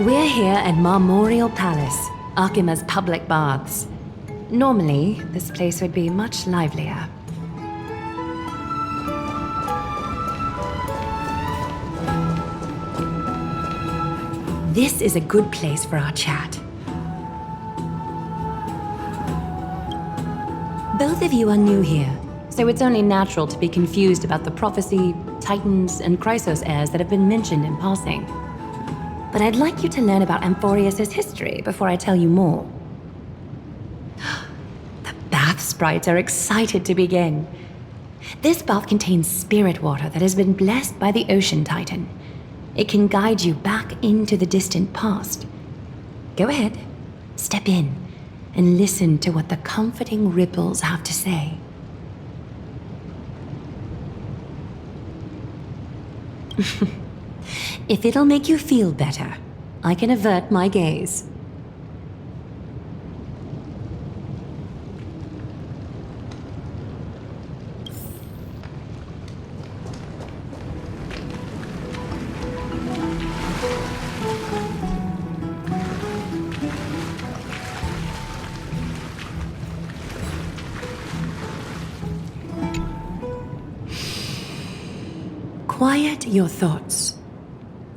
We're here at Marmoreal Palace, Akima's public baths. Normally, this place would be much livelier. This is a good place for our chat. Both of you are new here, so it's only natural to be confused about the prophecy, titans, and Chrysos heirs that have been mentioned in passing. But I'd like you to learn about Amphorius' history before I tell you more. The bath sprites are excited to begin. This bath contains spirit water that has been blessed by the ocean titan. It can guide you back into the distant past. Go ahead, step in, and listen to what the comforting ripples have to say. If it'll make you feel better, I can avert my gaze. Quiet your thoughts.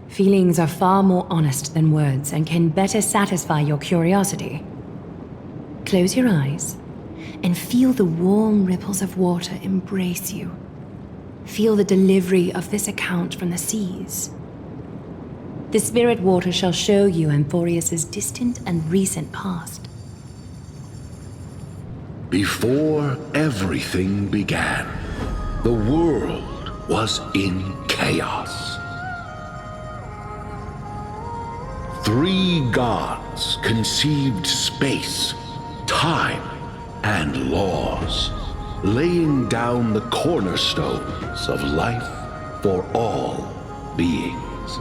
Feelings are far more honest than words and can better satisfy your curiosity. Close your eyes and feel the warm ripples of water embrace you. Feel the delivery of this account from the seas. The spirit water shall show you Amphorius' distant and recent past. Before everything began, the world was in chaos. 3 gods conceived space, time, and laws, laying down the cornerstones of life for all beings.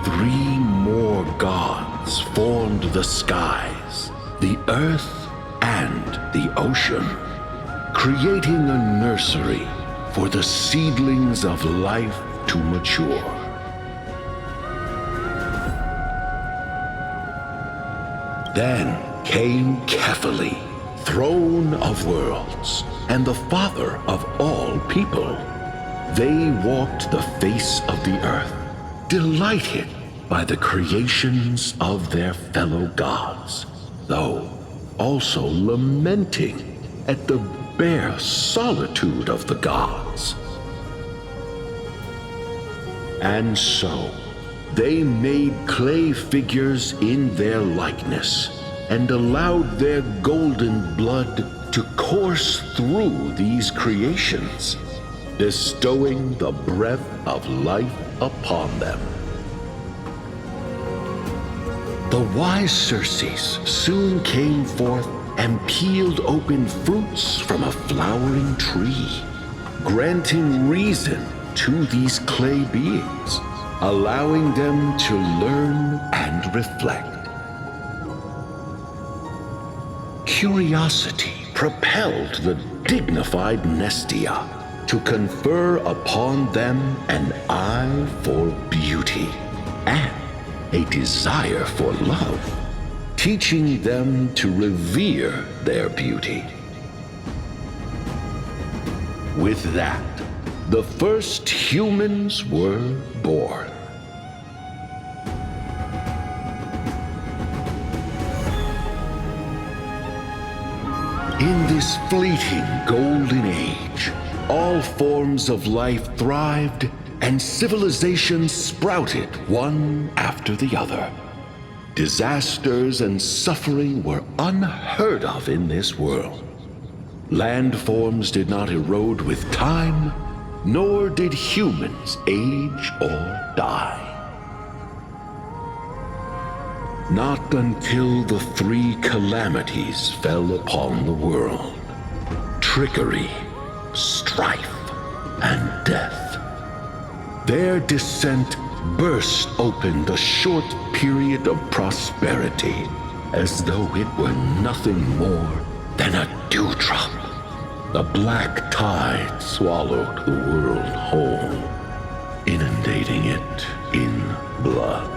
3 more gods formed the skies, the earth, and the ocean, creating a nursery for the seedlings of life to mature. Then came Kephalli, throne of worlds, and the father of all people. They walked the face of the earth, delighted by the creations of their fellow gods, though also lamenting at the bare solitude of the gods. And so, they made clay figures in their likeness and allowed their golden blood to course through these creations, bestowing the breath of life upon them. The wise Circes soon came forth and peeled open fruits from a flowering tree, granting reason to these clay beings, allowing them to learn and reflect. Curiosity propelled the dignified Nestia to confer upon them an eye for beauty and a desire for love, teaching them to revere their beauty. With that, the first humans were born. In this fleeting golden age, all forms of life thrived and civilizations sprouted one after the other. Disasters and suffering were unheard of in this world. Landforms did not erode with time, nor did humans age or die. Not until the 3 calamities fell upon the world: trickery, strife, and death. Their descent burst open the short period of prosperity, as though it were nothing more than a dewdrop. The black tide swallowed the world whole. inundating it in blood.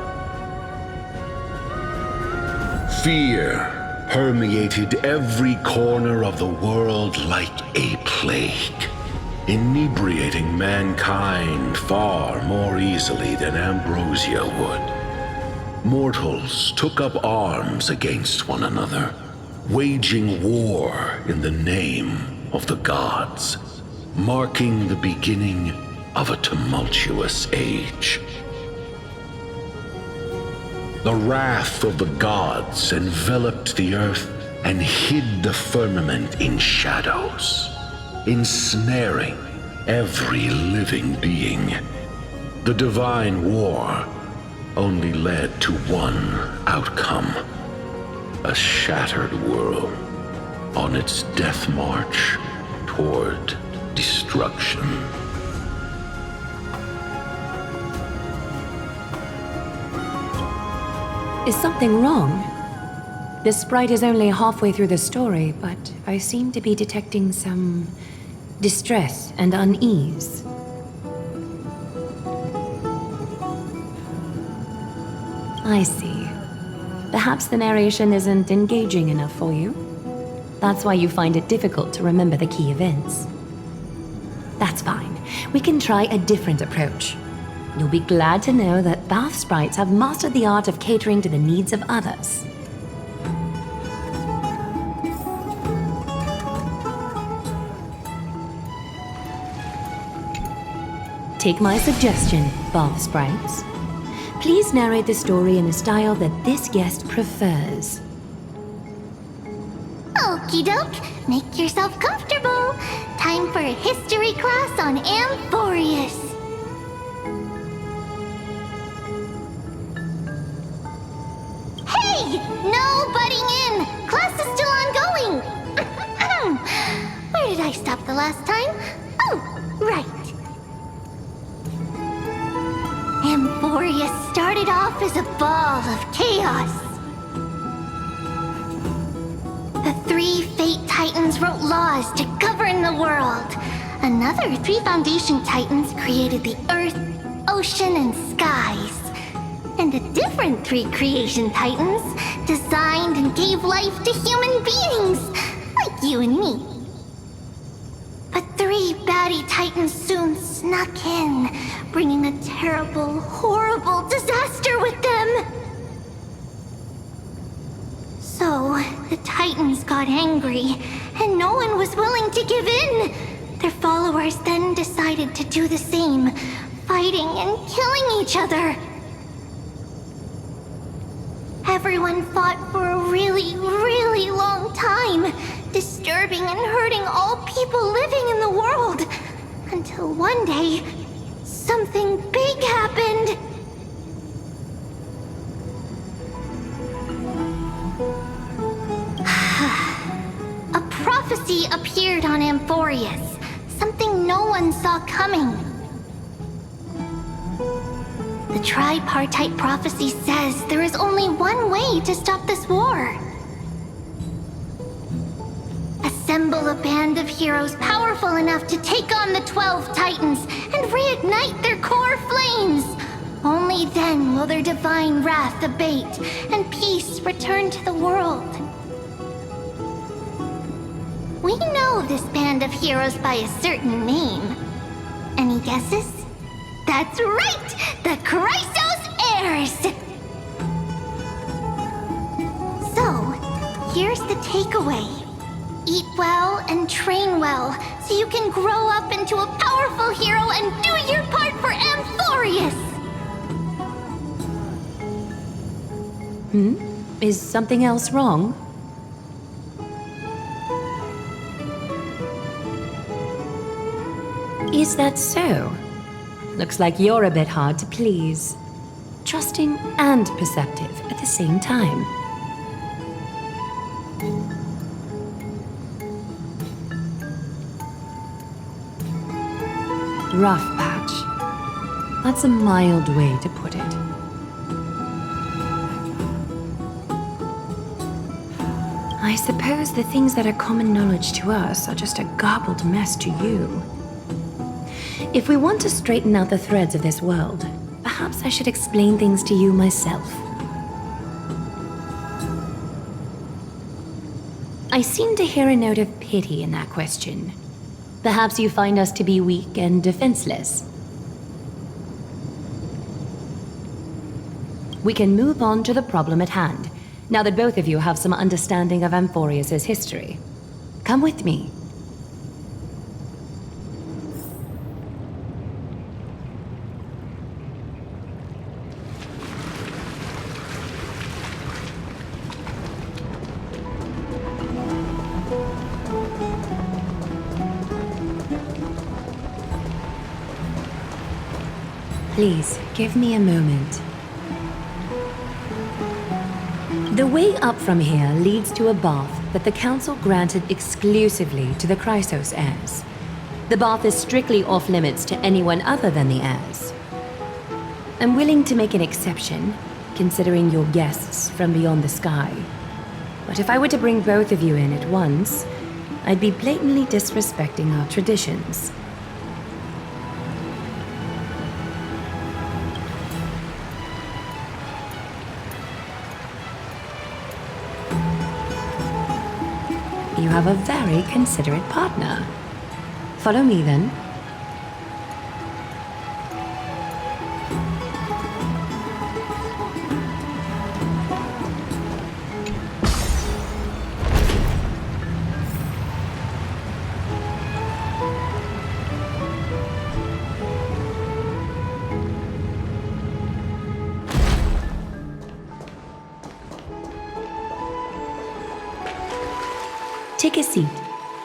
Fear permeated every corner of the world like a plague, inebriating mankind far more easily than ambrosia would. Mortals took up arms against one another, waging war in the name of the gods, marking the beginning of a tumultuous age. The wrath of the gods enveloped the earth and hid the firmament in shadows, ensnaring every living being. The divine war only led to one outcome: a shattered world on its death march toward destruction. Is something wrong? The sprite is only halfway through the story, but I seem to be detecting some distress and unease. I see. Perhaps the narration isn't engaging enough for you. That's why you find it difficult to remember the key events. That's fine. We can try a different approach. You'll be glad to know that bath sprites have mastered the art of catering to the needs of others. Take my suggestion, bath sprites. Please narrate the story in a style that this guest prefers. Okie doke, make yourself comfortable. Time for a history class on Amphorius. Hey! No butting in! Class is still ongoing! Where did I stop the last time? Oh, right. Amphorius started off as a ball of chaos. The 3 Fate Titans wrote laws to govern the world. Another 3 Foundation Titans created the Earth, Ocean, and Skies. And a different 3 Creation Titans designed and gave life to human beings, like you and me. But 3 baddie Titans soon snuck in, bringing a terrible, horrible disaster with them. So, the Titans got angry, and no one was willing to give in. Their followers then decided to do the same, fighting and killing each other. Everyone fought for a really, really long time, disturbing and hurting all people living in the world. Until one day, something big happened. A prophecy appeared on Amphorius, something no one saw coming. The tripartite prophecy says there is only one way to stop this war. Assemble a band of heroes powerful enough to take on the 12 Titans and reignite their core flames. Only then will their divine wrath abate and peace return to the world. We know this band of heroes by a certain name. Any guesses? That's right! The Chrysos Heirs! So, here's the takeaway. Eat well and train well, so you can grow up into a powerful hero and do your part for Amphorius! Is something else wrong? Is that so? Looks like you're a bit hard to please. Trusting and perceptive at the same time. Rough patch. That's a mild way to put it. I suppose the things that are common knowledge to us are just a garbled mess to you. If we want to straighten out the threads of this world, perhaps I should explain things to you myself. I seem to hear a note of pity in that question. Perhaps you find us to be weak and defenseless. We can move on to the problem at hand, now that both of you have some understanding of Amphorius' history. Come with me. Please, give me a moment. The way up from here leads to a bath that the Council granted exclusively to the Chrysos heirs. The bath is strictly off-limits to anyone other than the heirs. I'm willing to make an exception, considering you're guests from beyond the sky. But if I were to bring both of you in at once, I'd be blatantly disrespecting our traditions. You have a very considerate partner. Follow me, then. Take a seat.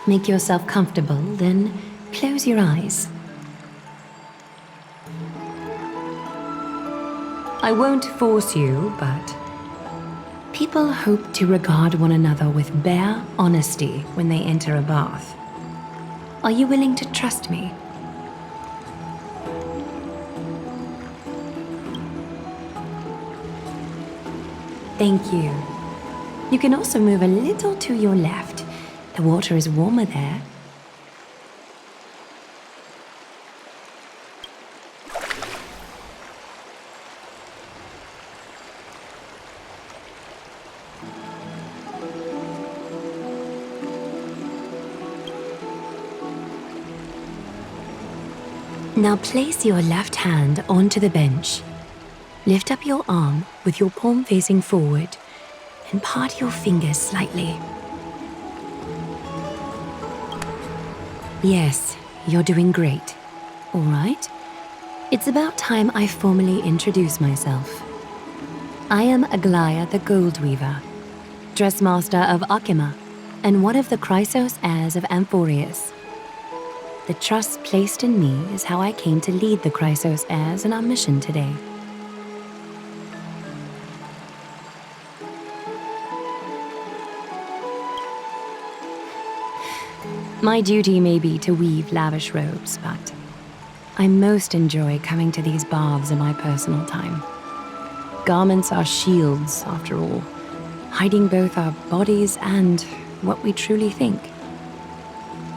Make yourself comfortable, then close your eyes. I won't force you, but people hope to regard one another with bare honesty when they enter a bath. Are you willing to trust me? Thank you. You can also move a little to your left. The water is warmer there. Now place your left hand onto the bench. Lift up your arm with your palm facing forward and part your fingers slightly. Yes, you're doing great. All right. It's about time I formally introduce myself. I am Aglaya the Gold Weaver, Dressmaster of Akima, and one of the Chrysos heirs of Amphorius. The trust placed in me is how I came to lead the Chrysos heirs in our mission today. My duty may be to weave lavish robes, but I most enjoy coming to these baths in my personal time. Garments are shields, after all, hiding both our bodies and what we truly think.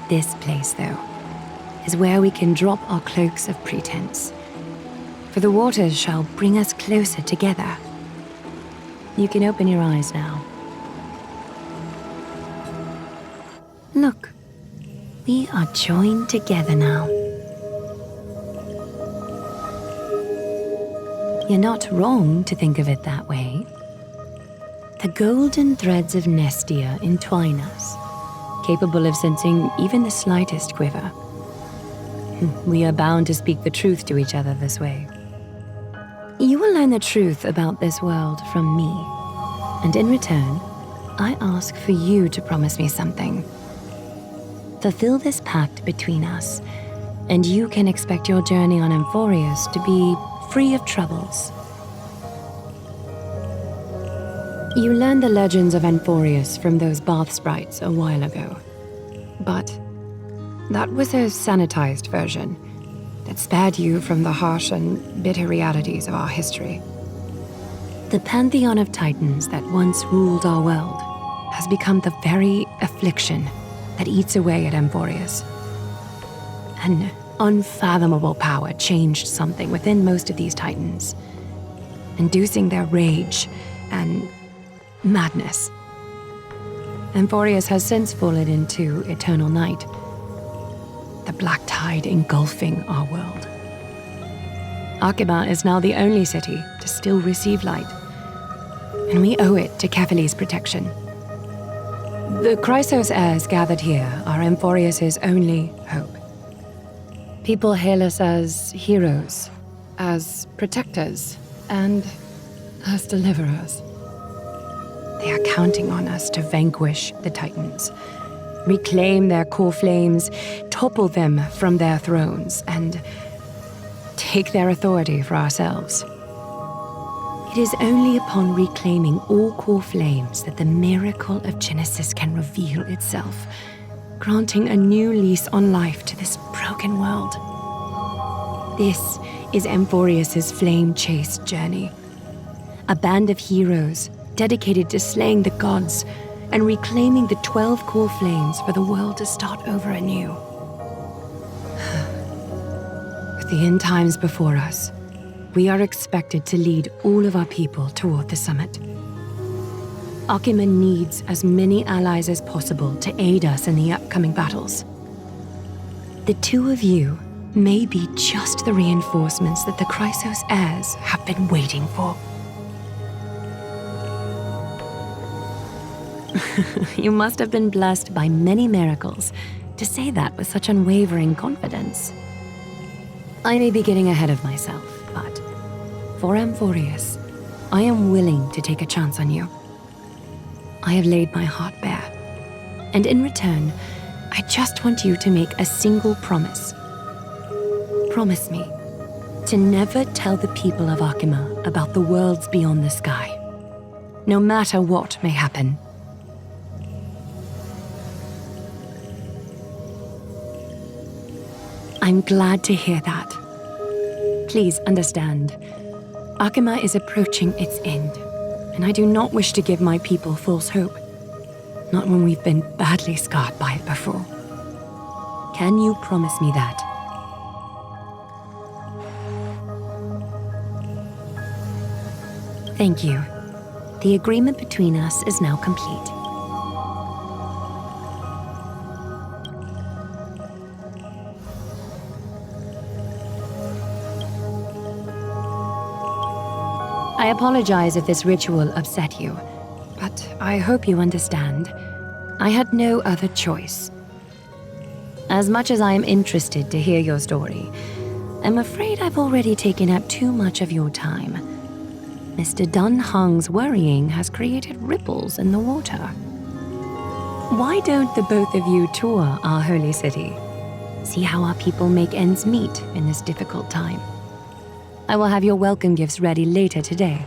This place, though, is where we can drop our cloaks of pretense, for the waters shall bring us closer together. You can open your eyes now. Look. We are joined together now. You're not wrong to think of it that way. The golden threads of Nestia entwine us, capable of sensing even the slightest quiver. We are bound to speak the truth to each other this way. You will learn the truth about this world from me, and in return, I ask for you to promise me something. Fulfill this pact between us, and you can expect your journey on Amphorius to be free of troubles. You learned the legends of Amphorius from those bath sprites a while ago. But that was a sanitized version that spared you from the harsh and bitter realities of our history. The pantheon of titans that once ruled our world has become the very affliction that eats away at Amphorius. And unfathomable power changed something within most of these Titans, inducing their rage and madness. Emphorius has since fallen into eternal night, the black tide engulfing our world. Arkhima is now the only city to still receive light, and we owe it to Kefali's protection. The Chrysos heirs gathered here are Emphorius' only hope. People hail us as heroes, as protectors, and as deliverers. They are counting on us to vanquish the Titans, reclaim their core flames, topple them from their thrones, and take their authority for ourselves. It is only upon reclaiming all core flames that the miracle of Genesis can reveal itself, granting a new lease on life to this broken world. This is Emphorius' flame-chased journey. A band of heroes dedicated to slaying the gods and reclaiming the 12 core flames for the world to start over anew. With the end times before us, we are expected to lead all of our people toward the summit. Arkhima needs as many allies as possible to aid us in the upcoming battles. The two of you may be just the reinforcements that the Chrysos heirs have been waiting for. You must have been blessed by many miracles to say that with such unwavering confidence. I may be getting ahead of myself, but for Emphorius, I am willing to take a chance on you. I have laid my heart bare, and in return, I just want you to make a single promise. Promise me to never tell the people of Arkhima about the worlds beyond the sky, no matter what may happen. I'm glad to hear that. Please understand, Arkhima is approaching its end, and I do not wish to give my people false hope. Not when we've been badly scarred by it before. Can you promise me that? Thank you. The agreement between us is now complete. I apologize if this ritual upset you, but I hope you understand. I had no other choice. As much as I am interested to hear your story, I'm afraid I've already taken up too much of your time. Mr. Dunhung's worrying has created ripples in the water. Why don't the both of you tour our holy city? See how our people make ends meet in this difficult time. I will have your welcome gifts ready later today.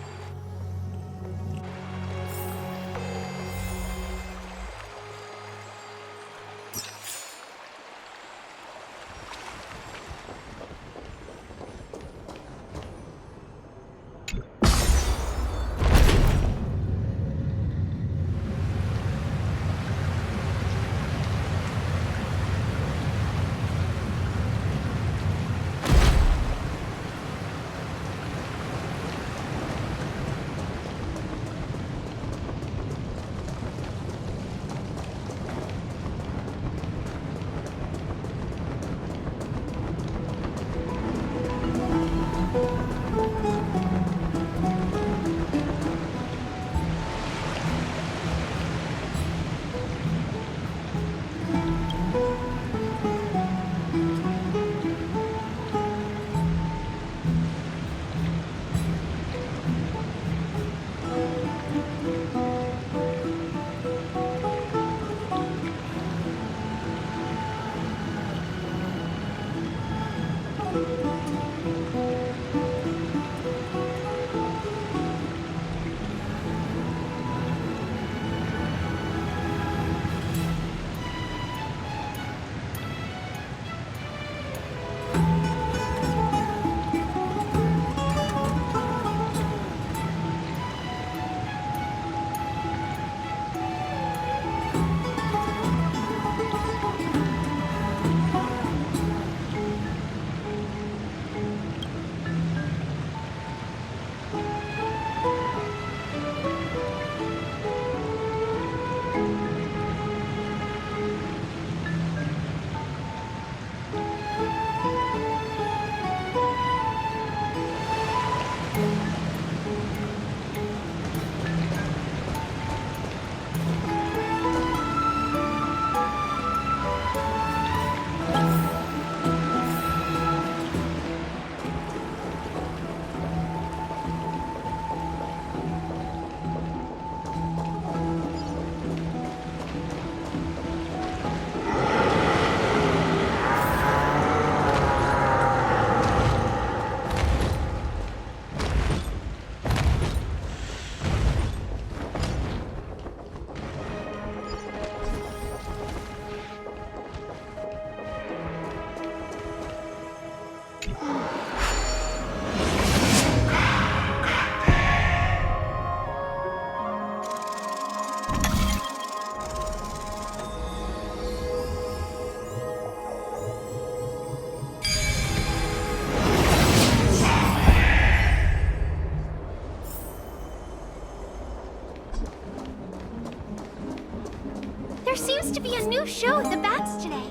be a new show at the Bats today.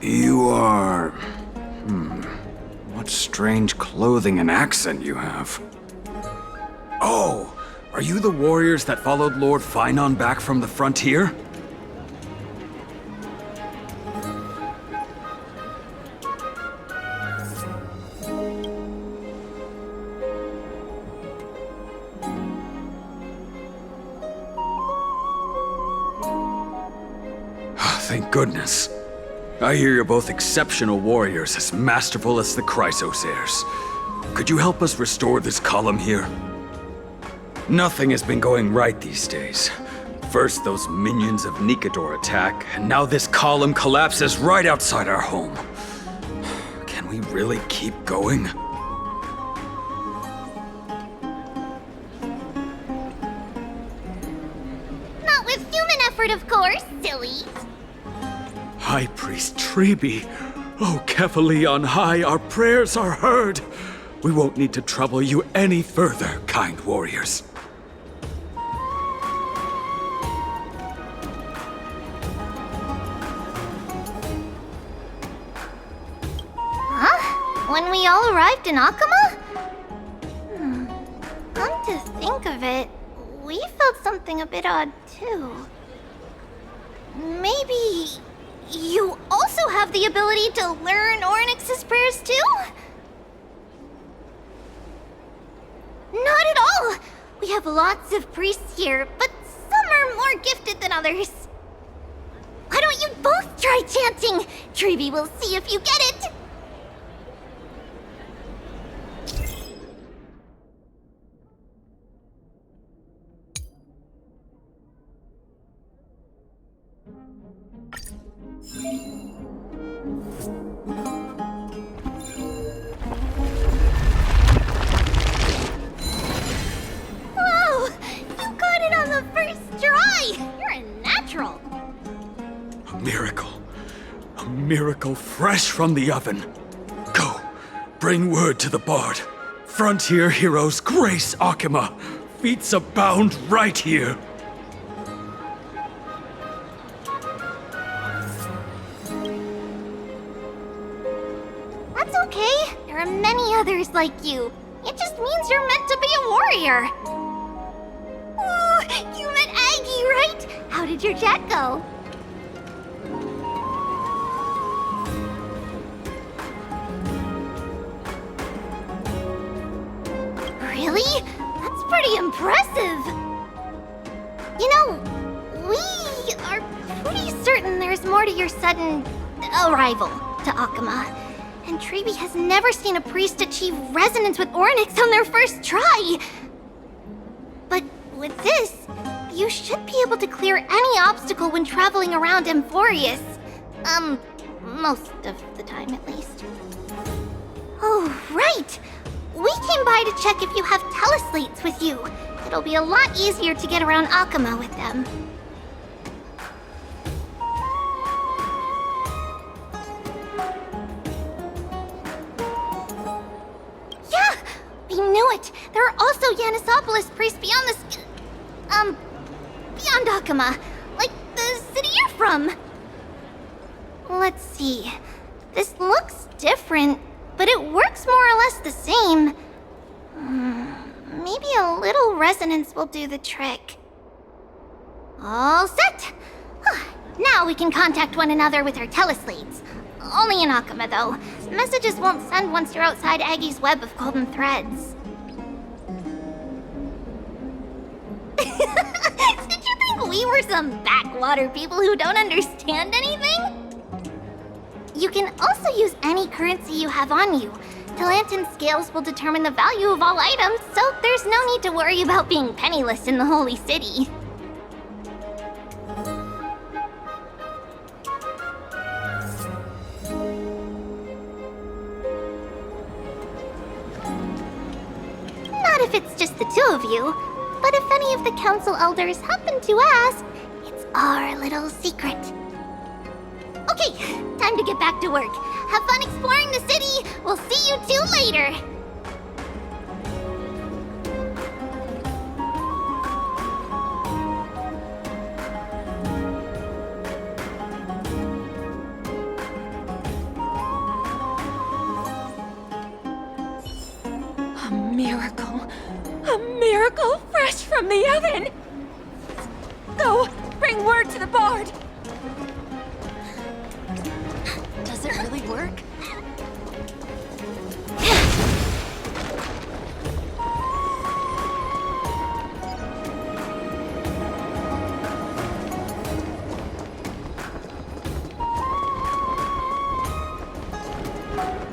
You are... What strange clothing and accent you have. Oh, are you the warriors that followed Lord Finon back from the frontier? Thank goodness. I hear you're both exceptional warriors, as masterful as the Chrysos heirs. Could you help us restore this column here? Nothing has been going right these days. First those minions of Nikador attack, and now this column collapses right outside our home. Can we really keep going? Not with human effort, of course, silly. High Priest Treeby, oh, Kefali on high, our prayers are heard. We won't need to trouble you any further, kind warriors. Huh? When we all arrived in Akama? Come to think of it, we felt something a bit odd too. Maybe you also have the ability to learn Ornyx's prayers too? Not at all! We have lots of priests here, but some are more gifted than others. Why don't you both try chanting? Treeby will see if you get it! Whoa! You got it on the first try! You're a natural! A miracle. A miracle fresh from the oven. Go, bring word to the Bard. Frontier heroes grace Akama. Feats abound right here. That's okay. There are many others like you. It just means you're meant to be a warrior. Oh, you met Aggie, right? How did your chat go? Really? That's pretty impressive. You know, we are pretty certain there's more to your sudden arrival to Akama. And Treeby has never seen a priest achieve resonance with Ornyx on their first try. But with this, you should be able to clear any obstacle when traveling around Amphorius. Most of the time at least. Oh, right! We came by to check if you have teleslates with you. It'll be a lot easier to get around Akama with them. Yeah! We knew it! There are also Yanisopolis priests beyond this... beyond Akama. Like the city you're from. Let's see. This looks different, but it works more or less the same. Maybe a little resonance will do the trick. All set! Now we can contact one another with our teleslates. Only in Akama, though. Messages won't send once you're outside Aggie's web of golden threads. Did you think we were some backwater people who don't understand anything? You can also use any currency you have on you. Talantan scales will determine the value of all items, so there's no need to worry about being penniless in the Holy City. Not if it's just the two of you, but if any of the council elders happen to ask, it's our little secret. Okay, time to get back to work. Have fun exploring the city. We'll see you two later. miracle. A miracle fresh from the oven! Go, bring word to the bard! Does it really work?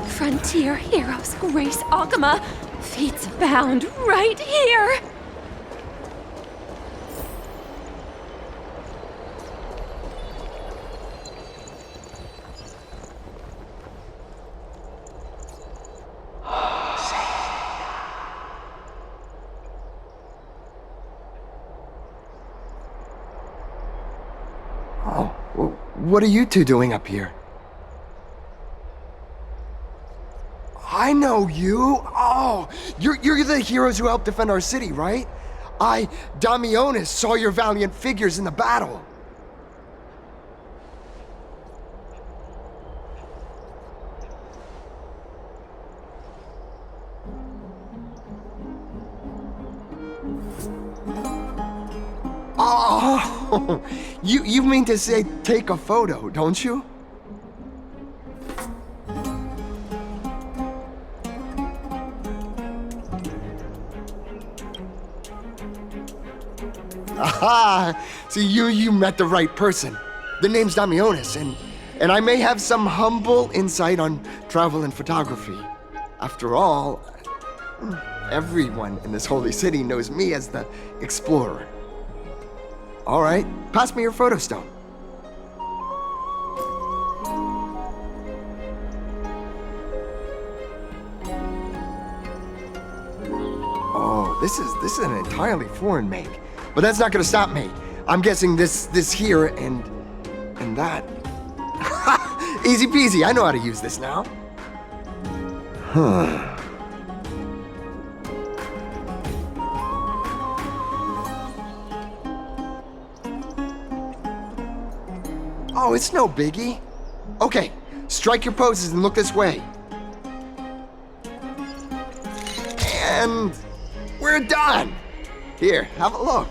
Frontier heroes grace Akama. Feats abound right here! Oh, what are you two doing up here? I know you! Oh, you're the heroes who helped defend our city, right? Damionis, saw your valiant figures in the battle. Oh, you mean to say take a photo, don't you? Aha! See, you met the right person. The name's Damionis, and I may have some humble insight on travel and photography. After all, everyone in this holy city knows me as the explorer. All right, pass me your photo stone. Oh, this is an entirely foreign make. But that's not gonna stop me. I'm guessing this here and that. Easy peasy, I know how to use this now. Huh. Oh, it's no biggie. Okay, strike your poses and look this way. And we're done. Here, have a look.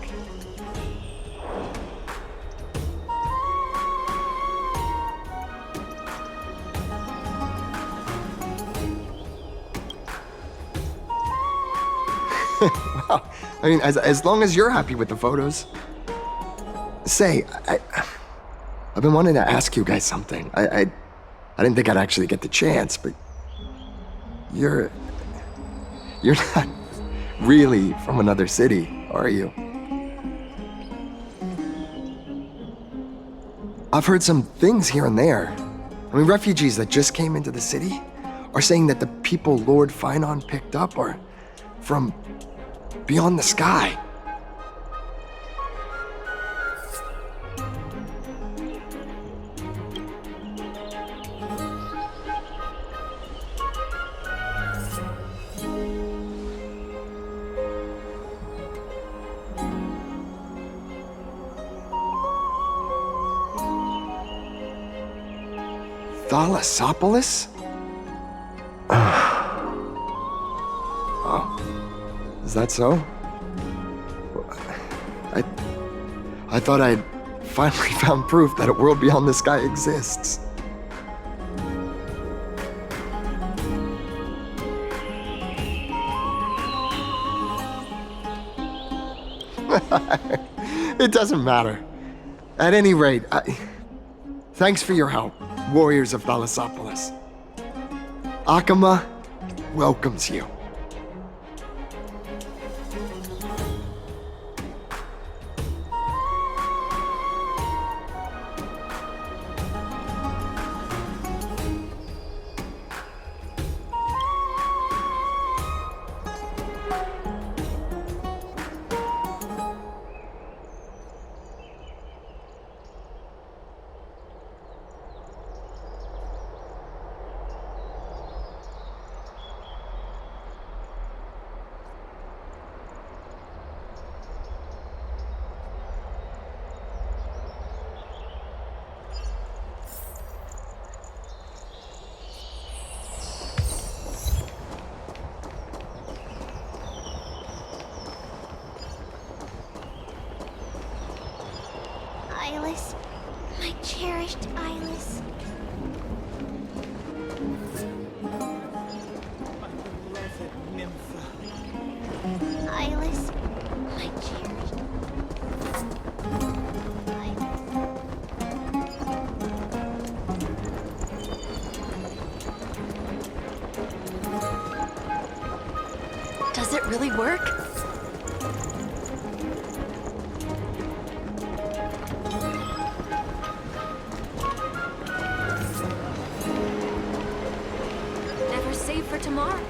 Well, I mean, as long as you're happy with the photos. Say, I've been wanting to ask you guys something. I didn't think I'd actually get the chance, but you're not really from another city, are you? I've heard some things here and there. I mean, refugees that just came into the city are saying that the people Lord Finon picked up are from beyond the sky. Thalassopolis? Oh, is that so? I thought I'd finally found proof that a world beyond the sky exists. It doesn't matter. At any rate, thanks for your help, warriors of Thalassopolis. Akama welcomes you. really work? Never save for tomorrow.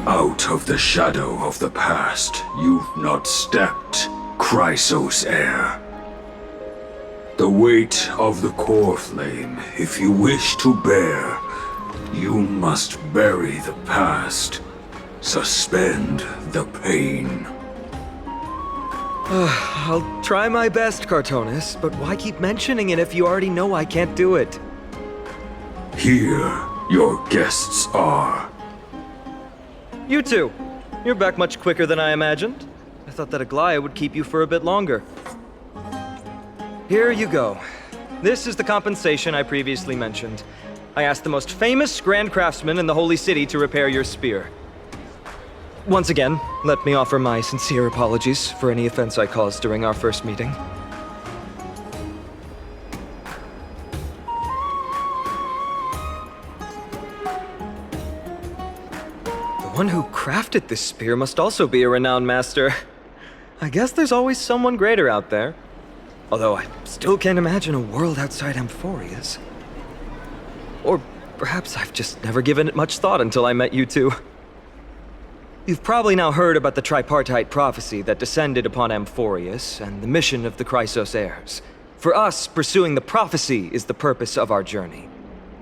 Out of the shadow of the past, you've not stepped, Chrysos heir. The weight of the core flame, if you wish to bear, you must bury the past. Suspend the pain. I'll try my best, Cartonis, but why keep mentioning it if you already know I can't do it? Here, your guests are. You two, you're back much quicker than I imagined. I thought that Aglaya would keep you for a bit longer. Here you go. This is the compensation I previously mentioned. I asked the most famous Grand Craftsman in the Holy City to repair your spear. Once again, let me offer my sincere apologies for any offense I caused during our first meeting. The one who crafted this spear must also be a renowned master. I guess there's always someone greater out there. Although I still can't imagine a world outside Amphorius. Or perhaps I've just never given it much thought until I met you two. You've probably now heard about the tripartite prophecy that descended upon Amphorius and the mission of the Chrysos heirs. For us, pursuing the prophecy is the purpose of our journey.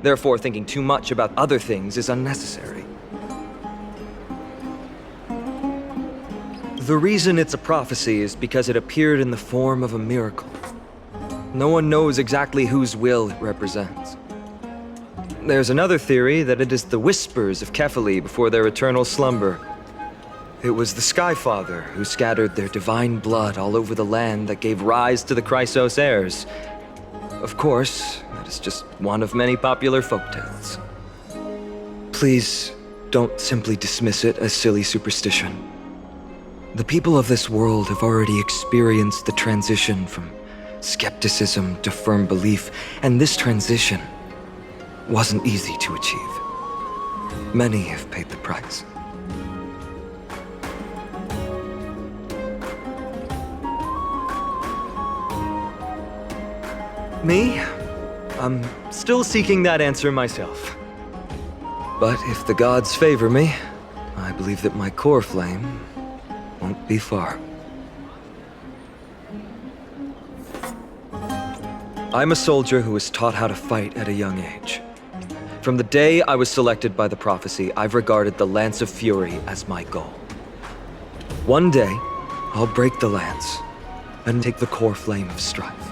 Therefore, thinking too much about other things is unnecessary. The reason it's a prophecy is because it appeared in the form of a miracle. No one knows exactly whose will it represents. There's another theory that it is the whispers of Kefali before their eternal slumber. It was the Skyfather who scattered their divine blood all over the land that gave rise to the Chrysos heirs. Of course, that is just one of many popular folktales. Please, don't simply dismiss it as silly superstition. The people of this world have already experienced the transition from skepticism to firm belief, and this transition wasn't easy to achieve. Many have paid the price. Me? I'm still seeking that answer myself. But if the gods favor me, I believe that my core flame won't be far. I'm a soldier who was taught how to fight at a young age. From the day I was selected by the prophecy, I've regarded the Lance of Fury as my goal. One day, I'll break the lance and take the core flame of strife.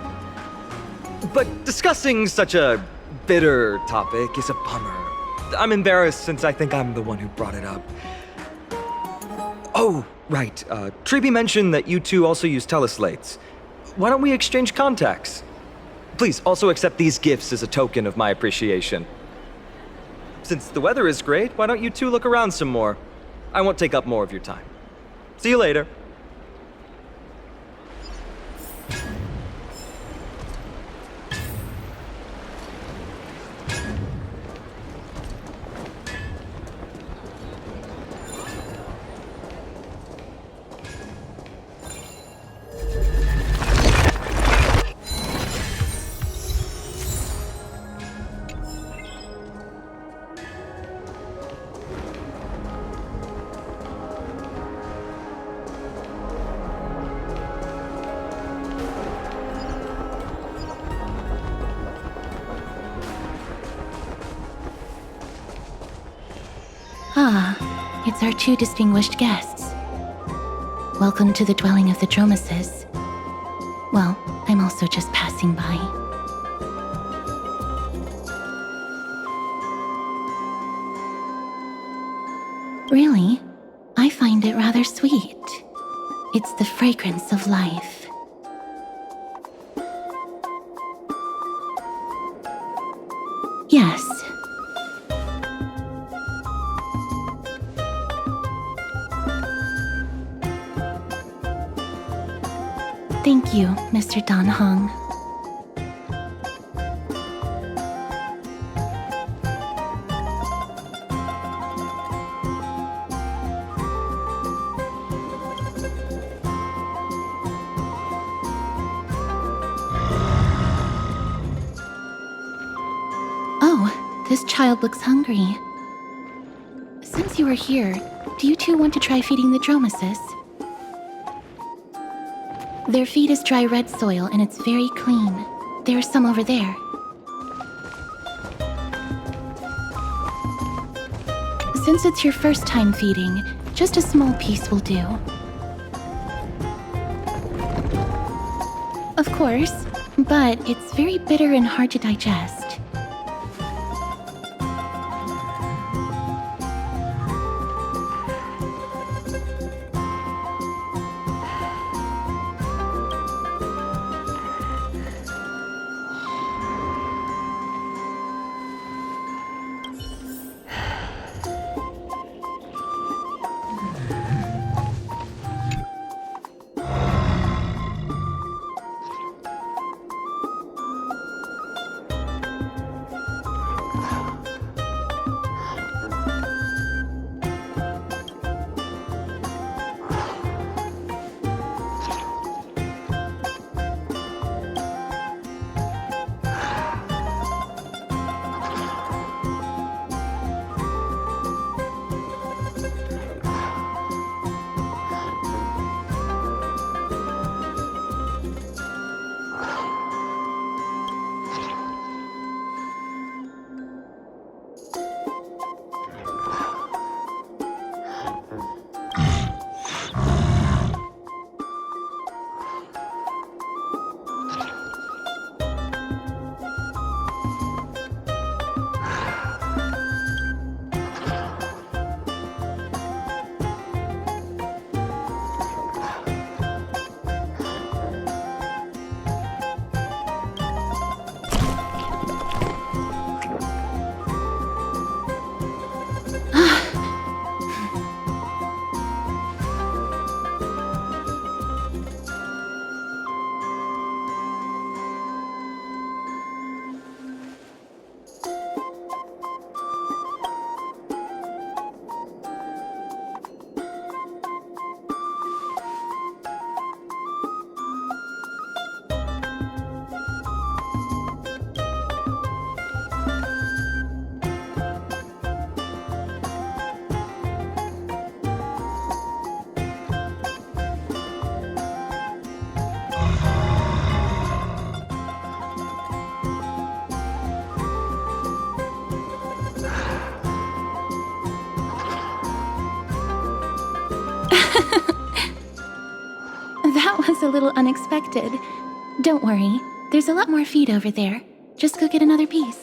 But discussing such a bitter topic is a bummer. I'm embarrassed since I think I'm the one who brought it up. Oh, right. Treeby mentioned that you two also use teleslates. Why don't we exchange contacts? Please also accept these gifts as a token of my appreciation. Since the weather is great, why don't you two look around some more? I won't take up more of your time. See you later. Ah, it's our two distinguished guests. Welcome to the dwelling of the Dromases. Well, I'm also just passing by. Really? I find it rather sweet. It's the fragrance of life. Yes. Thank you, Mr. Dan Hong. Oh, this child looks hungry. Since you are here, do you two want to try feeding the Dromesis? Their feed is dry red soil and it's very clean. There's some over there. Since it's your first time feeding, just a small piece will do. Of course, but it's very bitter and hard to digest. That was a little unexpected. Don't worry, there's a lot more feed over there. Just go get another piece.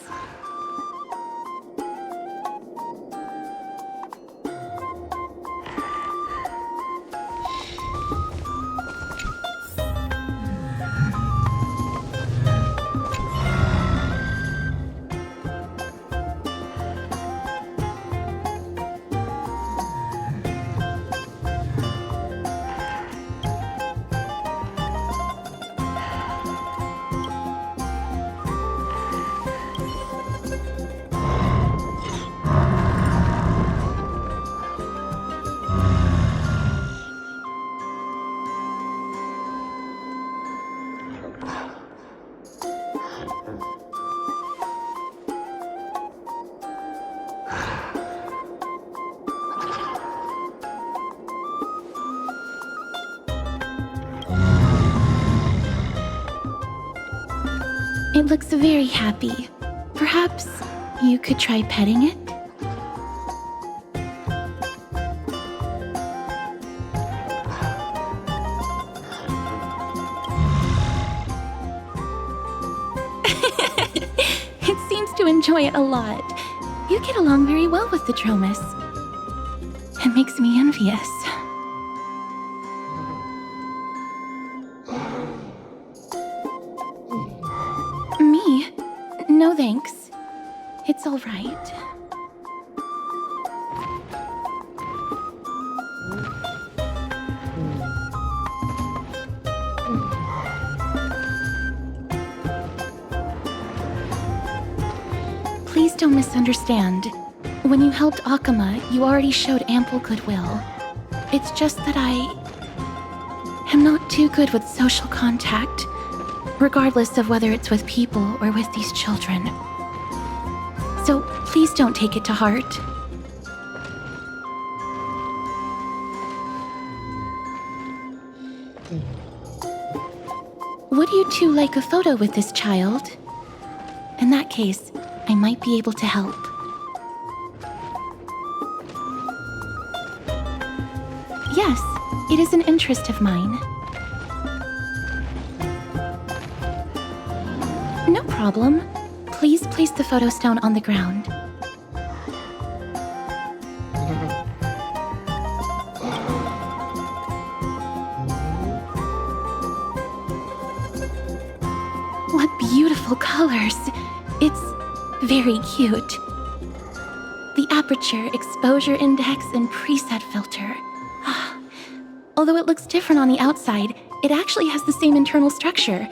It looks very happy. Perhaps you could try petting it? It seems to enjoy it a lot. You get along very well with the Dromus. It makes me envious. Me? No thanks. It's all right. Please don't misunderstand. When you helped Akama, you already showed ample goodwill. It's just that I am not too good with social contact, regardless of whether it's with people or with these children. so please don't take it to heart. Would you two like a photo with this child? In that case, I might be able to help. Yes, it is an interest of mine. No problem. Please place the photo stone on the ground. What beautiful colors! It's very cute. The aperture, exposure index, and preset filter. Although it looks different on the outside, it actually has the same internal structure.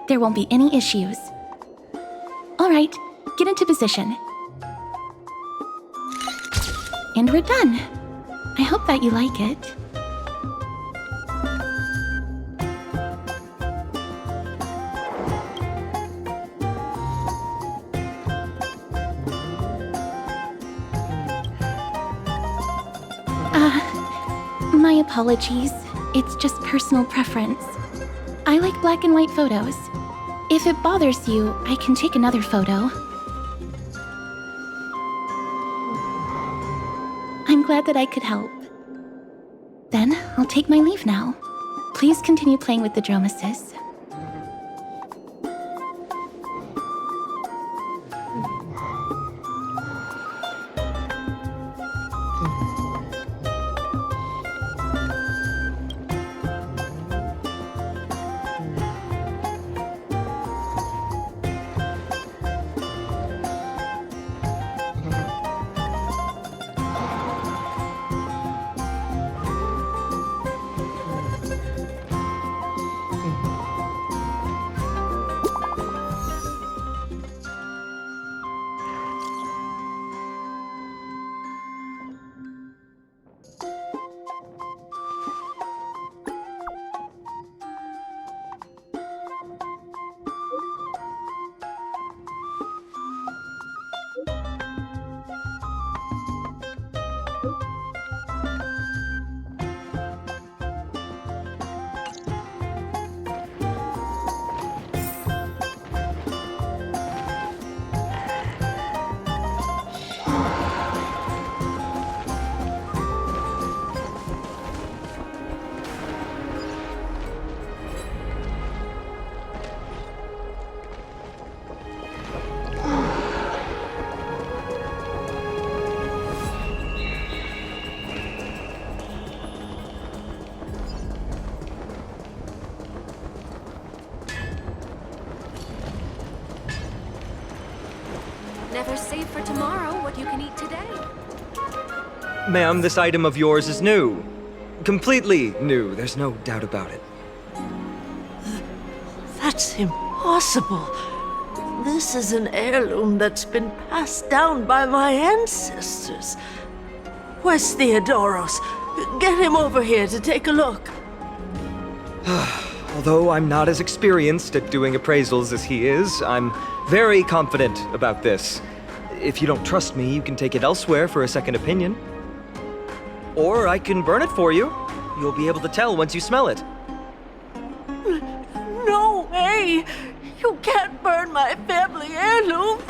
There won't be any issues. All right, get into position. And we're done. I hope that you like it. My apologies. It's just personal preference. I like black and white photos. If it bothers you, I can take another photo. I'm glad that I could help. Then, I'll take my leave now. Please continue playing with the Dromesis. Never save for tomorrow what you can eat today. Ma'am, this item of yours is new. Completely new, there's no doubt about it. That's impossible. This is an heirloom that's been passed down by my ancestors. Where's Theodoros? Get him over here to take a look. Although I'm not as experienced at doing appraisals as he is, I'm very confident about this. If you don't trust me, you can take it elsewhere for a second opinion. Or I can burn it for you. You'll be able to tell once you smell it. No way! You can't burn my family heirlooms!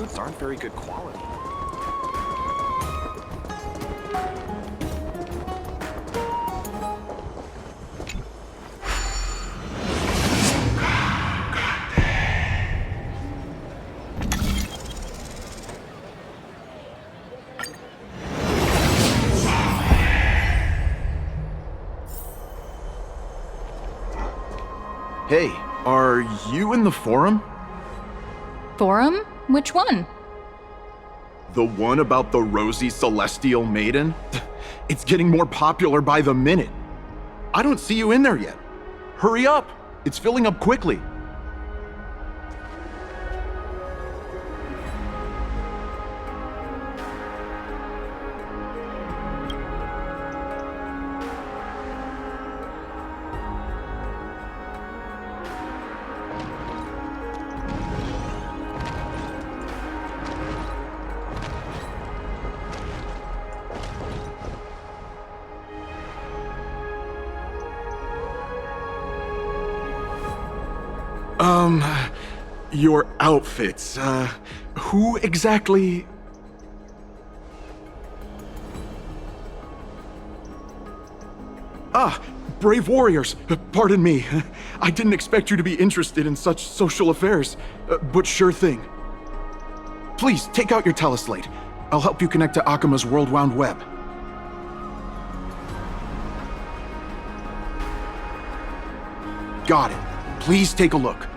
fruits aren't very good quality. Hey, are you in the forum? Forum? Which one? The one about the rosy celestial maiden? It's getting more popular by the minute. I don't see you in there yet. Hurry up! It's filling up quickly. Your outfits, who exactly... Ah, brave warriors, pardon me. I didn't expect you to be interested in such social affairs, but sure thing. Please, take out your teleslate. I'll help you connect to Akima's World Wound Web. Got it. Please take a look.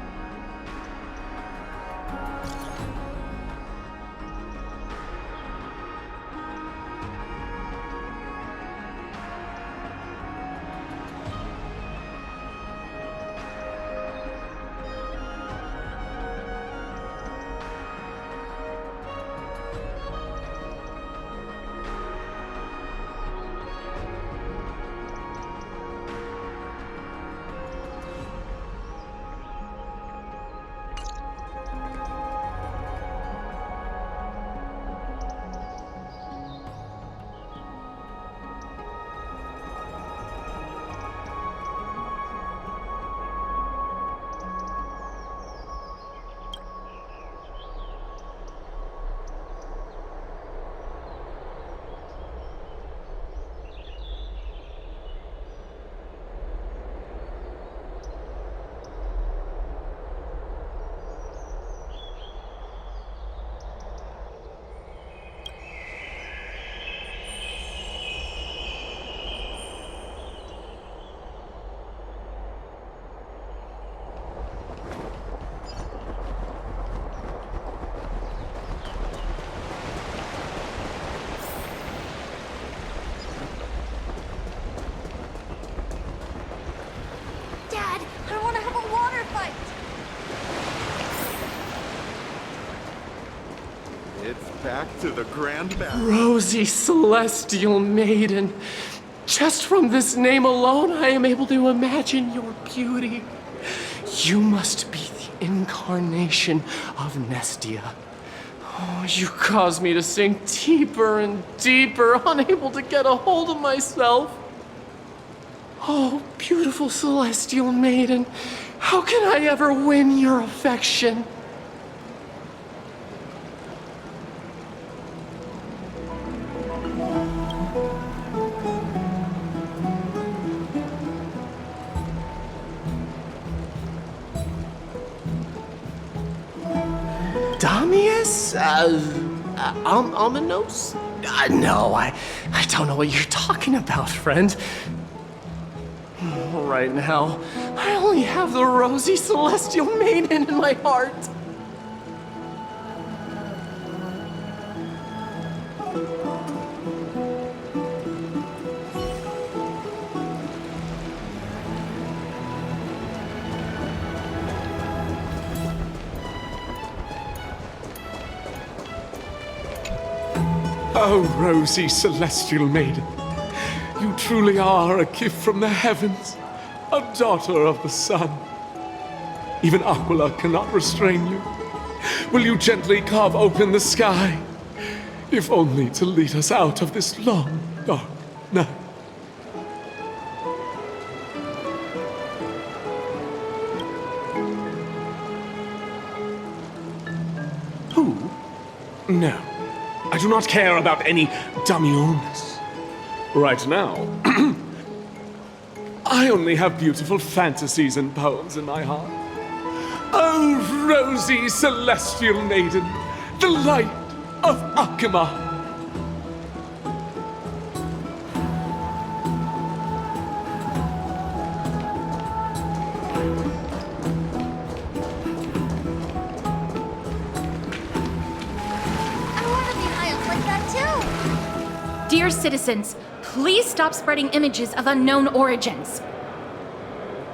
Back to the grand battle. Rosy Celestial Maiden. Just from this name alone, I am able to imagine your beauty. You must be the incarnation of Nestia. Oh, you cause me to sink deeper and deeper, unable to get a hold of myself. Oh, beautiful Celestial Maiden, how can I ever win your affection? Damius? Almanos? No, I don't know what you're talking about, friend. Right now, I only have the rosy celestial maiden in my heart. Oh, rosy celestial maiden, you truly are a gift from the heavens, a daughter of the sun. Even Aquila cannot restrain you. Will you gently carve open the sky, if only to lead us out of this long, dark night? Who? No, I do not care about any Damiones. Right now, I only have beautiful fantasies and poems in my heart. Oh, rosy celestial maiden, the light of Akima. Dear citizens, please stop spreading images of unknown origins.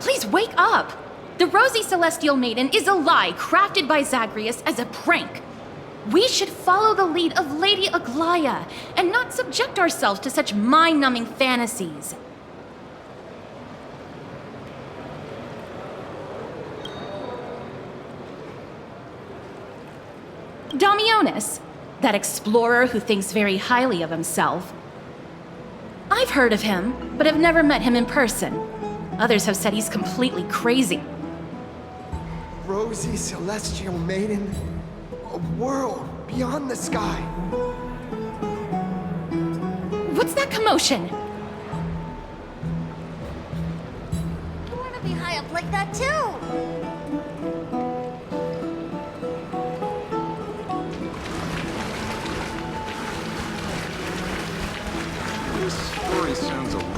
Please wake up! The Rosy Celestial Maiden is a lie crafted by Zagreus as a prank. We should follow the lead of Lady Aglaya and not subject ourselves to such mind-numbing fantasies. Damiones, that explorer who thinks very highly of himself. I've heard of him, but have never met him in person. Others have said he's completely crazy. Rosy Celestial Maiden, a world beyond the sky. What's that commotion? I want to be high up like that too. This story sounds a little...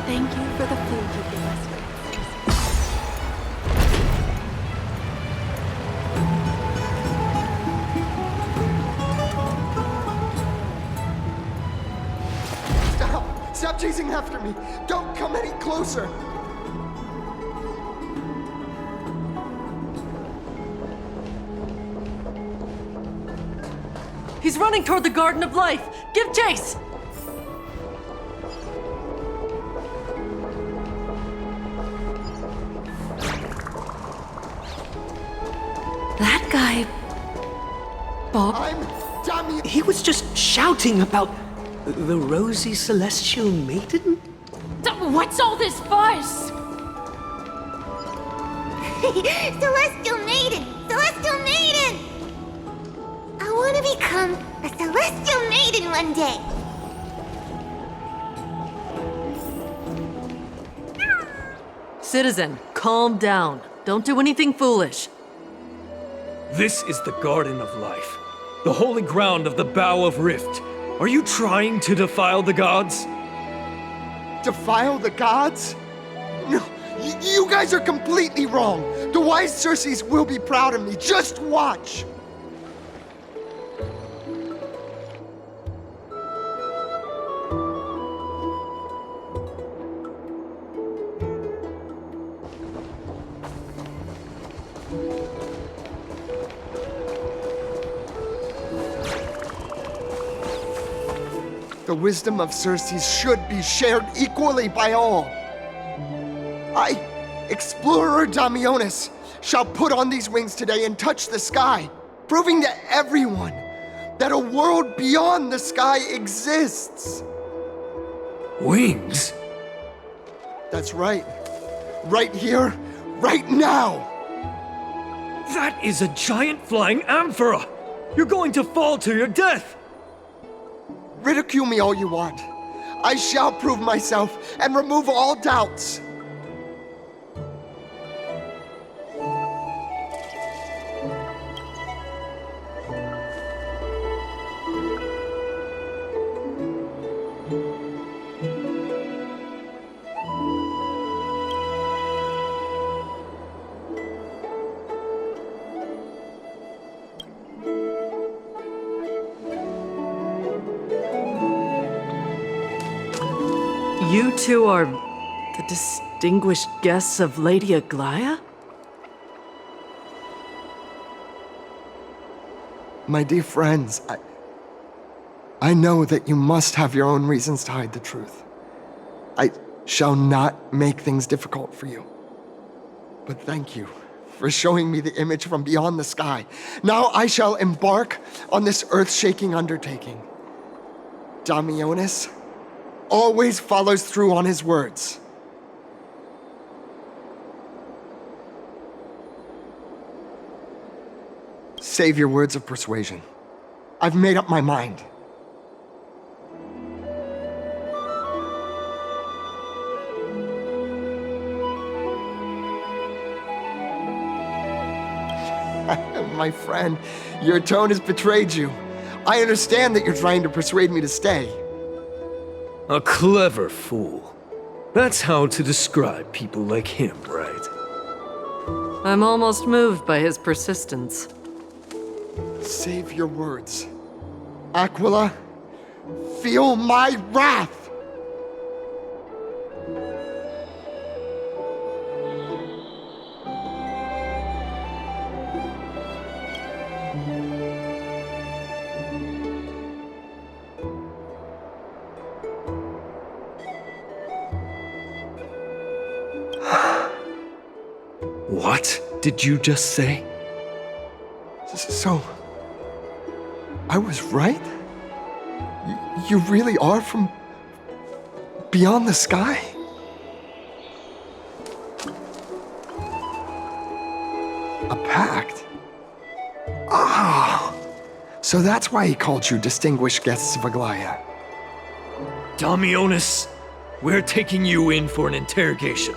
Thank you for the food you gave us. Stop chasing after me! Don't come any closer! He's running toward the Garden of Life! Give chase! That guy... Bob... I'm Damien... He was just shouting about the Rosy Celestial Maiden? What's all this fuss? Celestial Maiden! Celestial Maiden! I want to become a Celestial Maiden one day. Citizen, calm down. Don't do anything foolish. This is the Garden of Life, the holy ground of the Bow of Rift. Are you trying to defile the gods? Defile the gods? No, you guys are completely wrong. The wise Circes will be proud of me. Just watch. The wisdom of Circes should be shared equally by all. I, Explorer Damiones, shall put on these wings today and touch the sky, proving to everyone that a world beyond the sky exists. Wings? That's right. Right here, right now. That is a giant flying amphora! You're going to fall to your death! Ridicule me all you want. I shall prove myself and remove all doubts. You two are the distinguished guests of Lady Aglaya? My dear friends, I know that you must have your own reasons to hide the truth. I shall not make things difficult for you. But thank you for showing me the image from beyond the sky. Now I shall embark on this earth-shaking undertaking. Damiones always follows through on his words. Save your words of persuasion. I've made up my mind. My friend, your tone has betrayed you. I understand that you're trying to persuade me to stay. A clever fool. That's how to describe people like him, right? I'm almost moved by his persistence. Save your words. Aquila, feel my wrath! What did you just say? So, I was right? You really are from beyond the sky? A pact? Ah! So that's why he called you distinguished guests of Aglaya. Damionis, we're taking you in for an interrogation.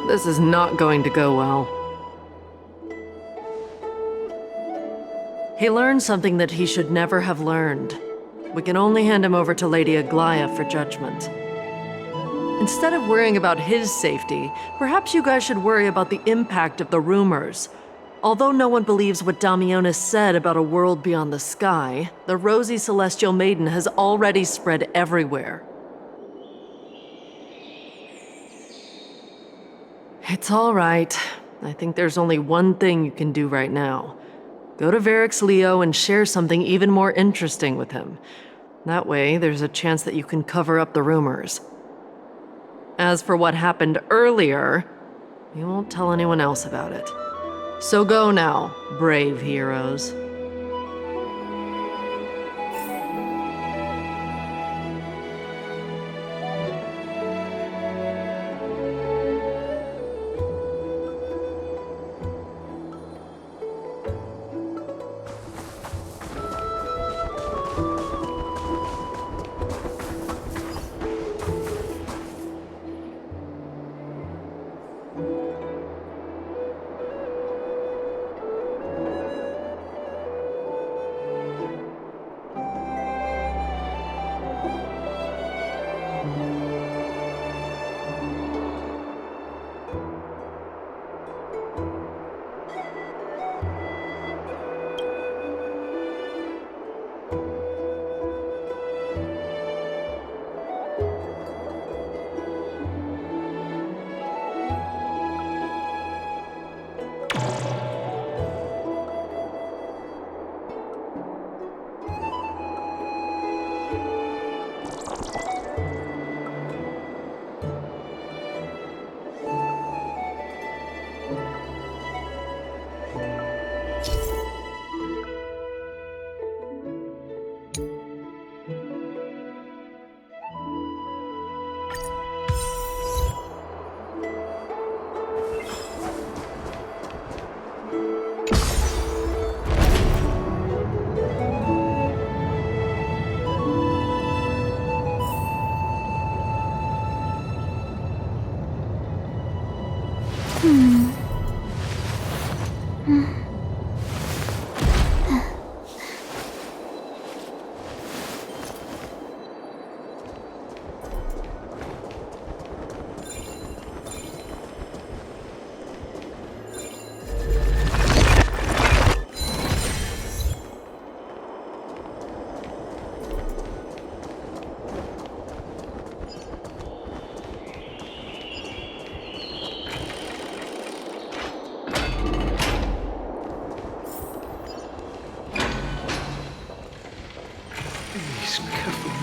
This is not going to go well. He learned something that he should never have learned. We can only hand him over to Lady Aglaya for judgment. Instead of worrying about his safety, perhaps you guys should worry about the impact of the rumors. Although no one believes what Damionis said about a world beyond the sky, the rosy celestial maiden has already spread everywhere. It's all right. I think there's only one thing you can do right now. Go to Varix Leo and share something even more interesting with him. That way, there's a chance that you can cover up the rumors. As for what happened earlier, you won't tell anyone else about it. So go now, brave heroes.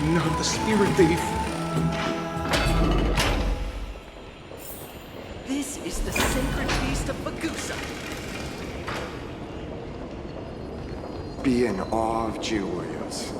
Not the spirit thief. This is the sacred beast of Bagusa. Be in awe of G-Warriors.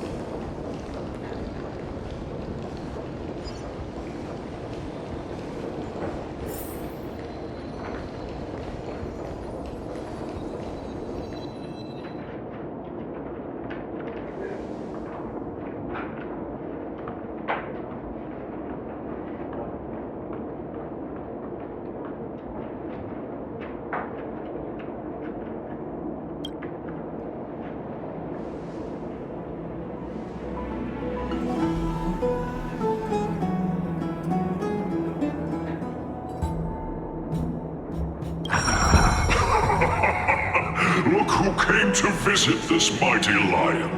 came to visit this mighty lion.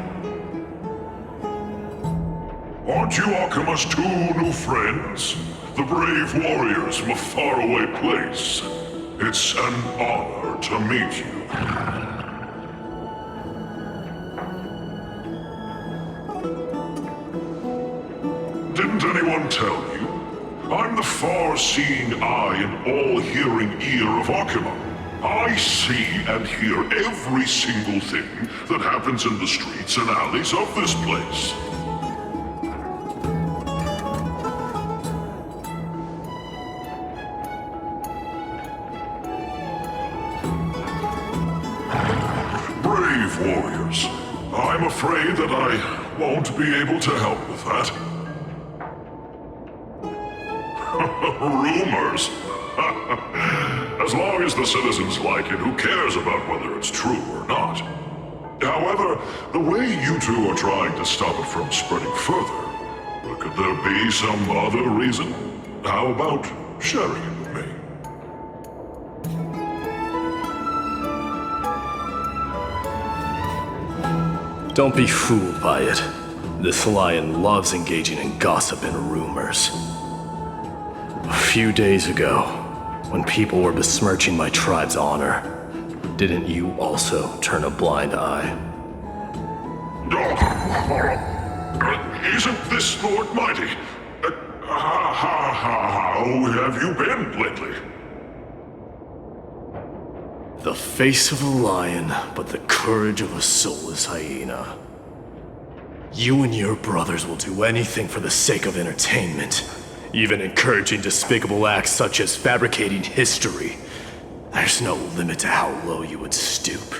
Aren't you Akima's 2 new friends? The brave warriors from a faraway place. It's an honor to meet you. Didn't anyone tell you? I'm the far-seeing eye and all-hearing ear of Akima. I see and hear every single thing that happens in the streets and alleys of this place. Brave warriors. I'm afraid that I won't be able to help with that. Rumors? As long as the citizens like it, who cares about whether it's true or not? However, the way you two are trying to stop it from spreading further, could there be some other reason? How about sharing it with me? Don't be fooled by it. This lion loves engaging in gossip and rumors. A few days ago, when people were besmirching my tribe's honor, didn't you also turn a blind eye? Isn't this Lord Mighty? How have you been lately? The face of a lion, but the courage of a soulless hyena. You and your brothers will do anything for the sake of entertainment, even encouraging despicable acts such as fabricating history. There's no limit to how low you would stoop.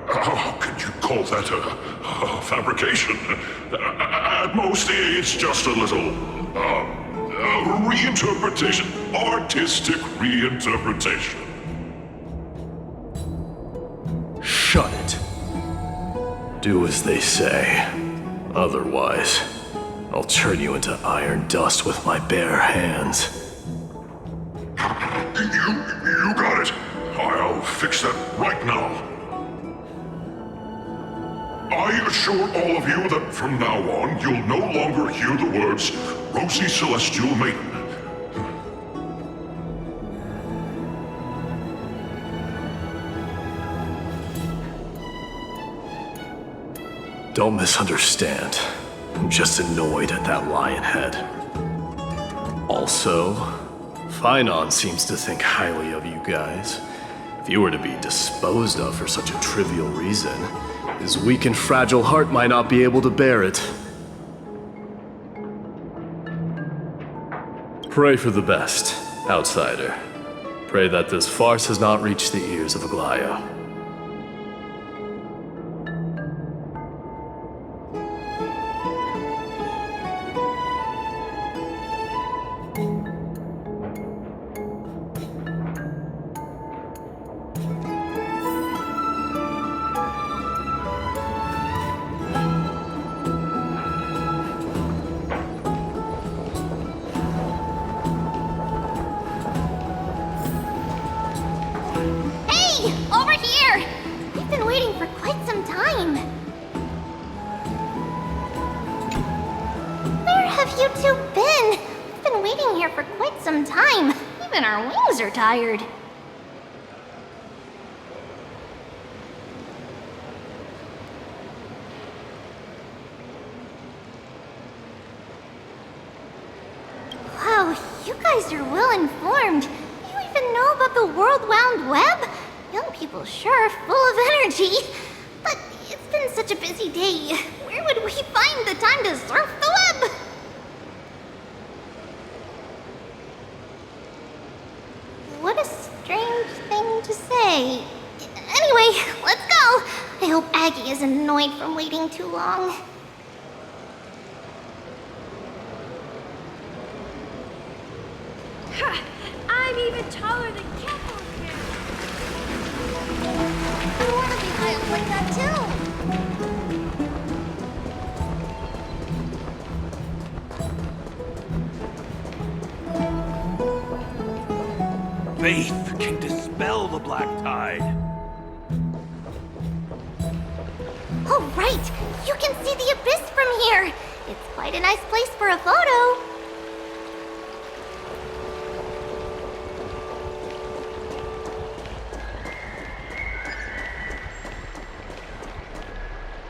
How can you call that a fabrication? At most, it's just a little, reinterpretation. Artistic reinterpretation. Shut it. Do as they say. Otherwise, I'll turn you into iron dust with my bare hands. You got it. I'll fix that right now. I assure all of you that from now on, you'll no longer hear the words, Rosy Celestial Maiden. Don't misunderstand. I'm just annoyed at that lion head. Also, Finon seems to think highly of you guys. If you were to be disposed of for such a trivial reason, his weak and fragile heart might not be able to bear it. Pray for the best, outsider. Pray that this farce has not reached the ears of Aglaya. Tired. Wow, you guys are well informed. You even know about the World Wound Web? Young people sure are full of energy. But it's been such a busy day. Where would we find the time to surf the web? What a strange thing to say. Anyway, let's go. I hope Aggie isn't annoyed from waiting too long. Ha! I'm even taller than Kempo here. I want to be high up like that too. Faith can dispel the black tide. Oh, right! You can see the abyss from here! It's quite a nice place for a photo.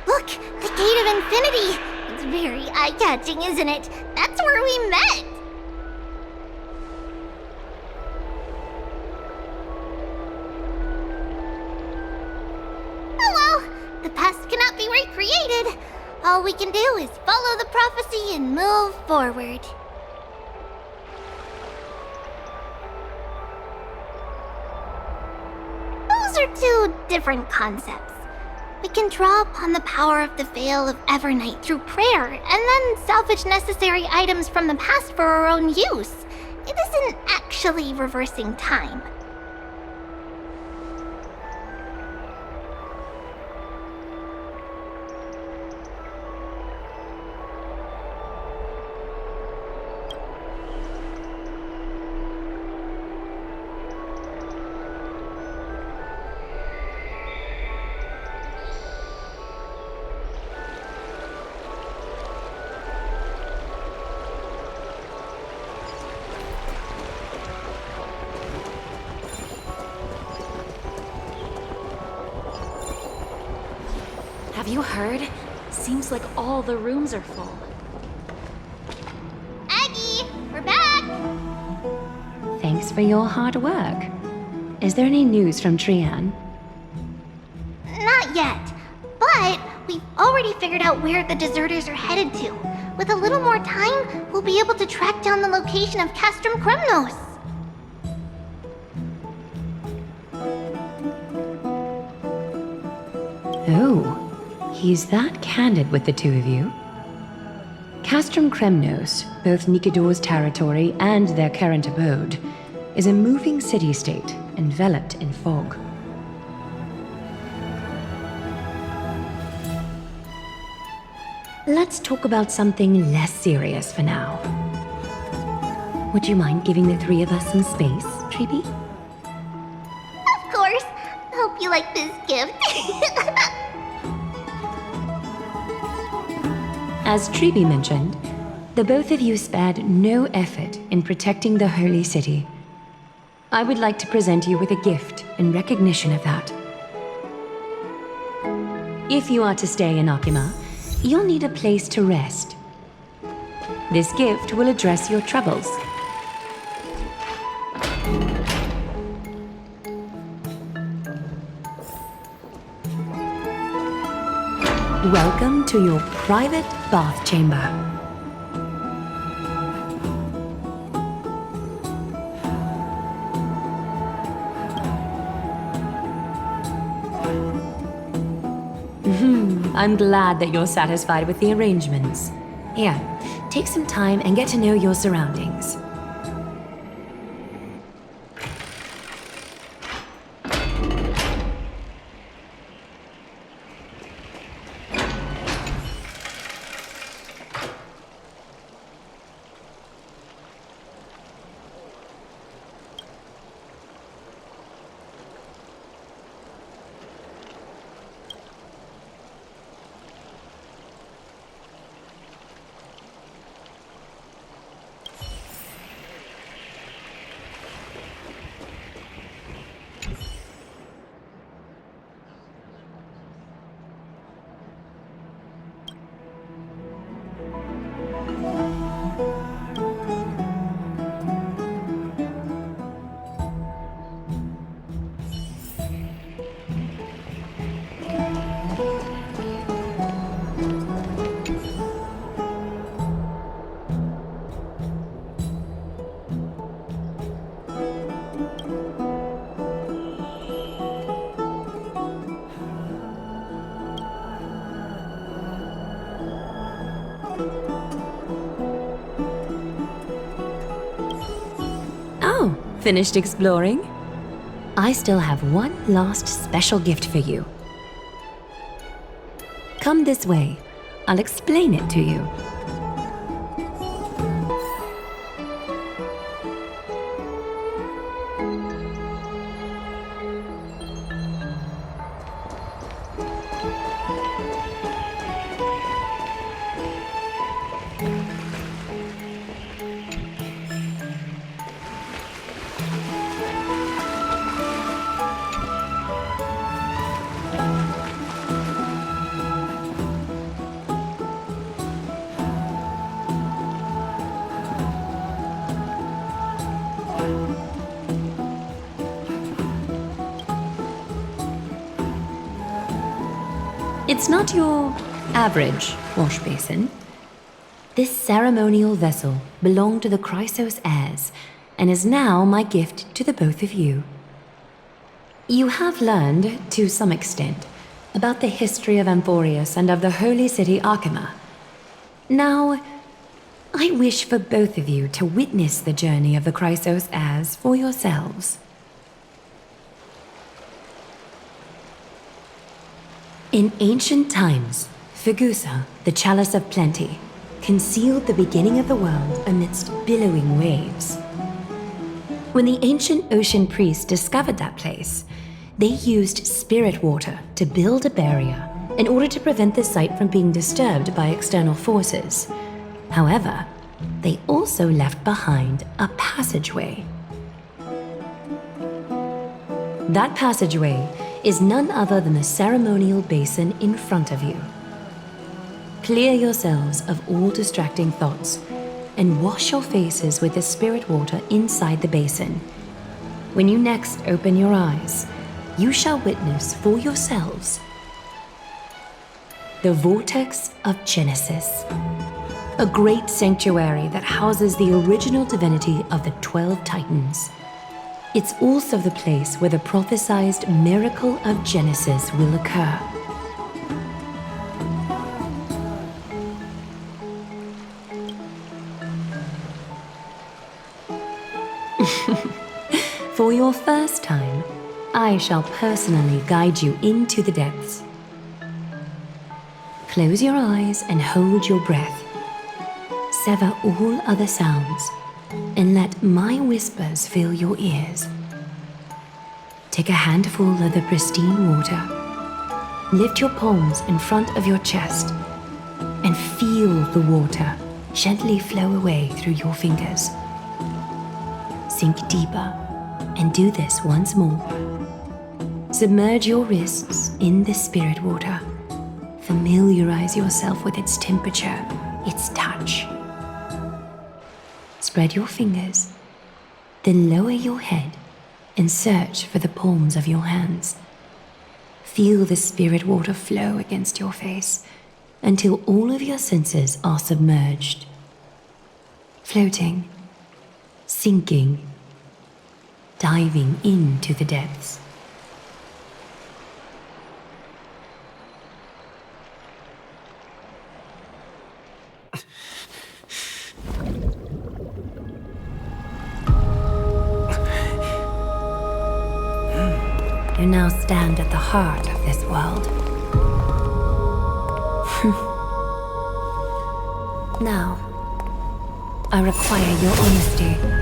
Look! The Gate of Infinity! It's very eye-catching, isn't it? That's where we met! The past cannot be recreated. All we can do is follow the prophecy and move forward. Those are two different concepts. We can draw upon the power of the Veil of Evernight through prayer, and then salvage necessary items from the past for our own use. It isn't actually reversing time. Have you heard? Seems like all the rooms are full. Aggie, we're back! Thanks for your hard work. Is there any news from Trian? Not yet, but we've already figured out where the deserters are headed to. With a little more time, we'll be able to track down the location of Castrum Kremnos. Oh. He's that candid with the two of you. Castrum Kremnos, both Nikidor's territory and their current abode, is a moving city-state enveloped in fog. Let's talk about something less serious for now. Would you mind giving the three of us some space, Treeby? Of course. Hope you like this gift. As Treeby mentioned, the both of you spared no effort in protecting the holy city. I would like to present you with a gift in recognition of that. If you are to stay in Akima, you'll need a place to rest. This gift will address your troubles. Welcome to your private bath chamber. I'm glad that you're satisfied with the arrangements. Here, take some time and get to know your surroundings. Finished exploring? I still have one last special gift for you. Come this way. I'll explain it to you. It's not your average wash basin. This ceremonial vessel belonged to the Chrysos heirs and is now my gift to the both of you. You have learned, to some extent, about the history of Amphorius and of the holy city Arkema. Now, I wish for both of you to witness the journey of the Chrysos heirs for yourselves. In ancient times, Fegusa, the Chalice of Plenty, concealed the beginning of the world amidst billowing waves. When the ancient ocean priests discovered that place, they used spirit water to build a barrier in order to prevent the site from being disturbed by external forces. However, they also left behind a passageway. That passageway is none other than the ceremonial basin in front of you. Clear yourselves of all distracting thoughts and wash your faces with the spirit water inside the basin. When you next open your eyes, you shall witness for yourselves the Vortex of Genesis, a great sanctuary that houses the original divinity of the 12 Titans. It's also the place where the prophesied miracle of Genesis will occur. For your first time, I shall personally guide you into the depths. Close your eyes and hold your breath. Sever all other sounds and let my whispers fill your ears. Take a handful of the pristine water. Lift your palms in front of your chest and feel the water gently flow away through your fingers. Sink deeper and do this once more. Submerge your wrists in the spirit water. Familiarize yourself with its temperature, its touch. Spread your fingers, then lower your head and search for the palms of your hands. Feel the spirit water flow against your face until all of your senses are submerged. Floating, sinking, diving into the depths. You now stand at the heart of this world. Now, I require your honesty.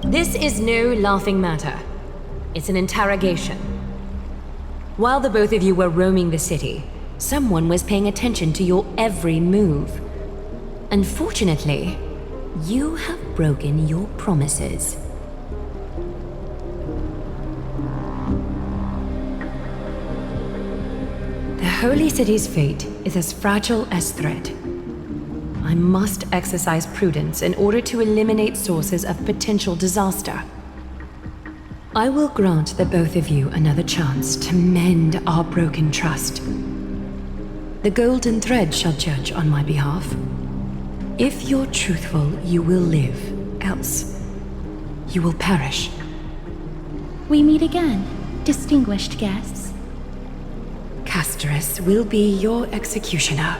This is no laughing matter. It's an interrogation. While the both of you were roaming the city, someone was paying attention to your every move. Unfortunately, you have broken your promises. The Holy City's fate is as fragile as thread. I must exercise prudence in order to eliminate sources of potential disaster. I will grant the both of you another chance to mend our broken trust. The golden thread shall judge on my behalf. If you're truthful, you will live. Else, you will perish. We meet again, distinguished guests. Castorus will be your executioner.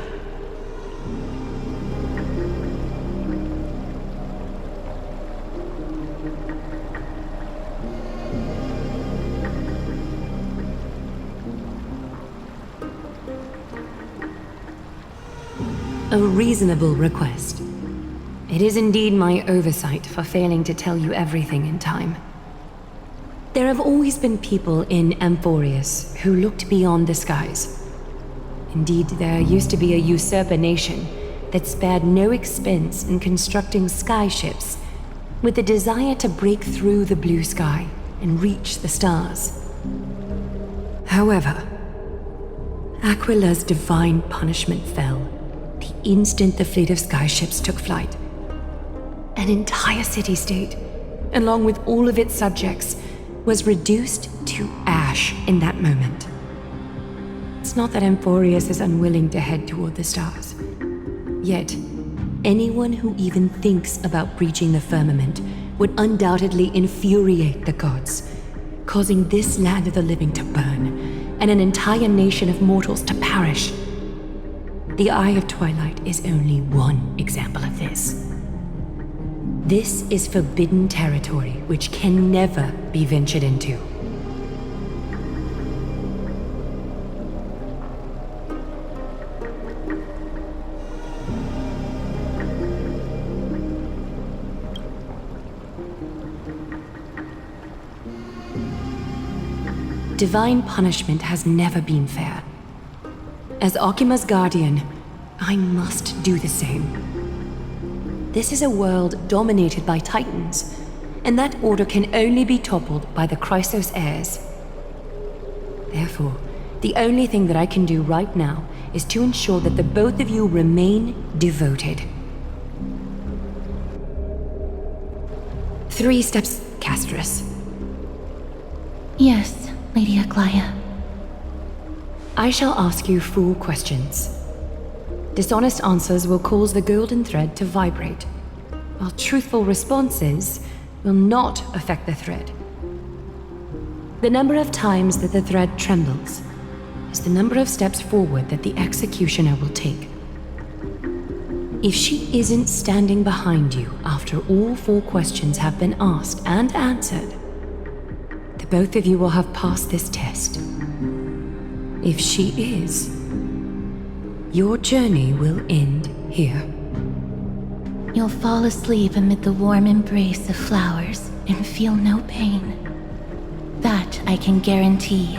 A reasonable request. It is indeed my oversight for failing to tell you everything in time. There have always been people in Amphorius who looked beyond the skies. Indeed, there used to be a usurper nation that spared no expense in constructing skyships with the desire to break through the blue sky and reach the stars. However, Aquila's divine punishment fell the instant the fleet of skyships took flight. An entire city-state, along with all of its subjects, was reduced to ash in that moment. It's not that Amphorius is unwilling to head toward the stars. Yet, anyone who even thinks about breaching the firmament would undoubtedly infuriate the gods, causing this land of the living to burn, and an entire nation of mortals to perish. The Eye of Twilight is only one example of this. This is forbidden territory which can never be ventured into. Divine punishment has never been fair. As Okima's guardian, I must do the same. This is a world dominated by Titans, and that order can only be toppled by the Chrysos heirs. Therefore, the only thing that I can do right now is to ensure that the both of you remain devoted. 3 steps, Castris. Yes, Lady Aglaia. I shall ask you 4 questions. Dishonest answers will cause the golden thread to vibrate, while truthful responses will not affect the thread. The number of times that the thread trembles is the number of steps forward that the executioner will take. If she isn't standing behind you after all 4 questions have been asked and answered, the both of you will have passed this test. If she is, your journey will end here. You'll fall asleep amid the warm embrace of flowers and feel no pain. That I can guarantee.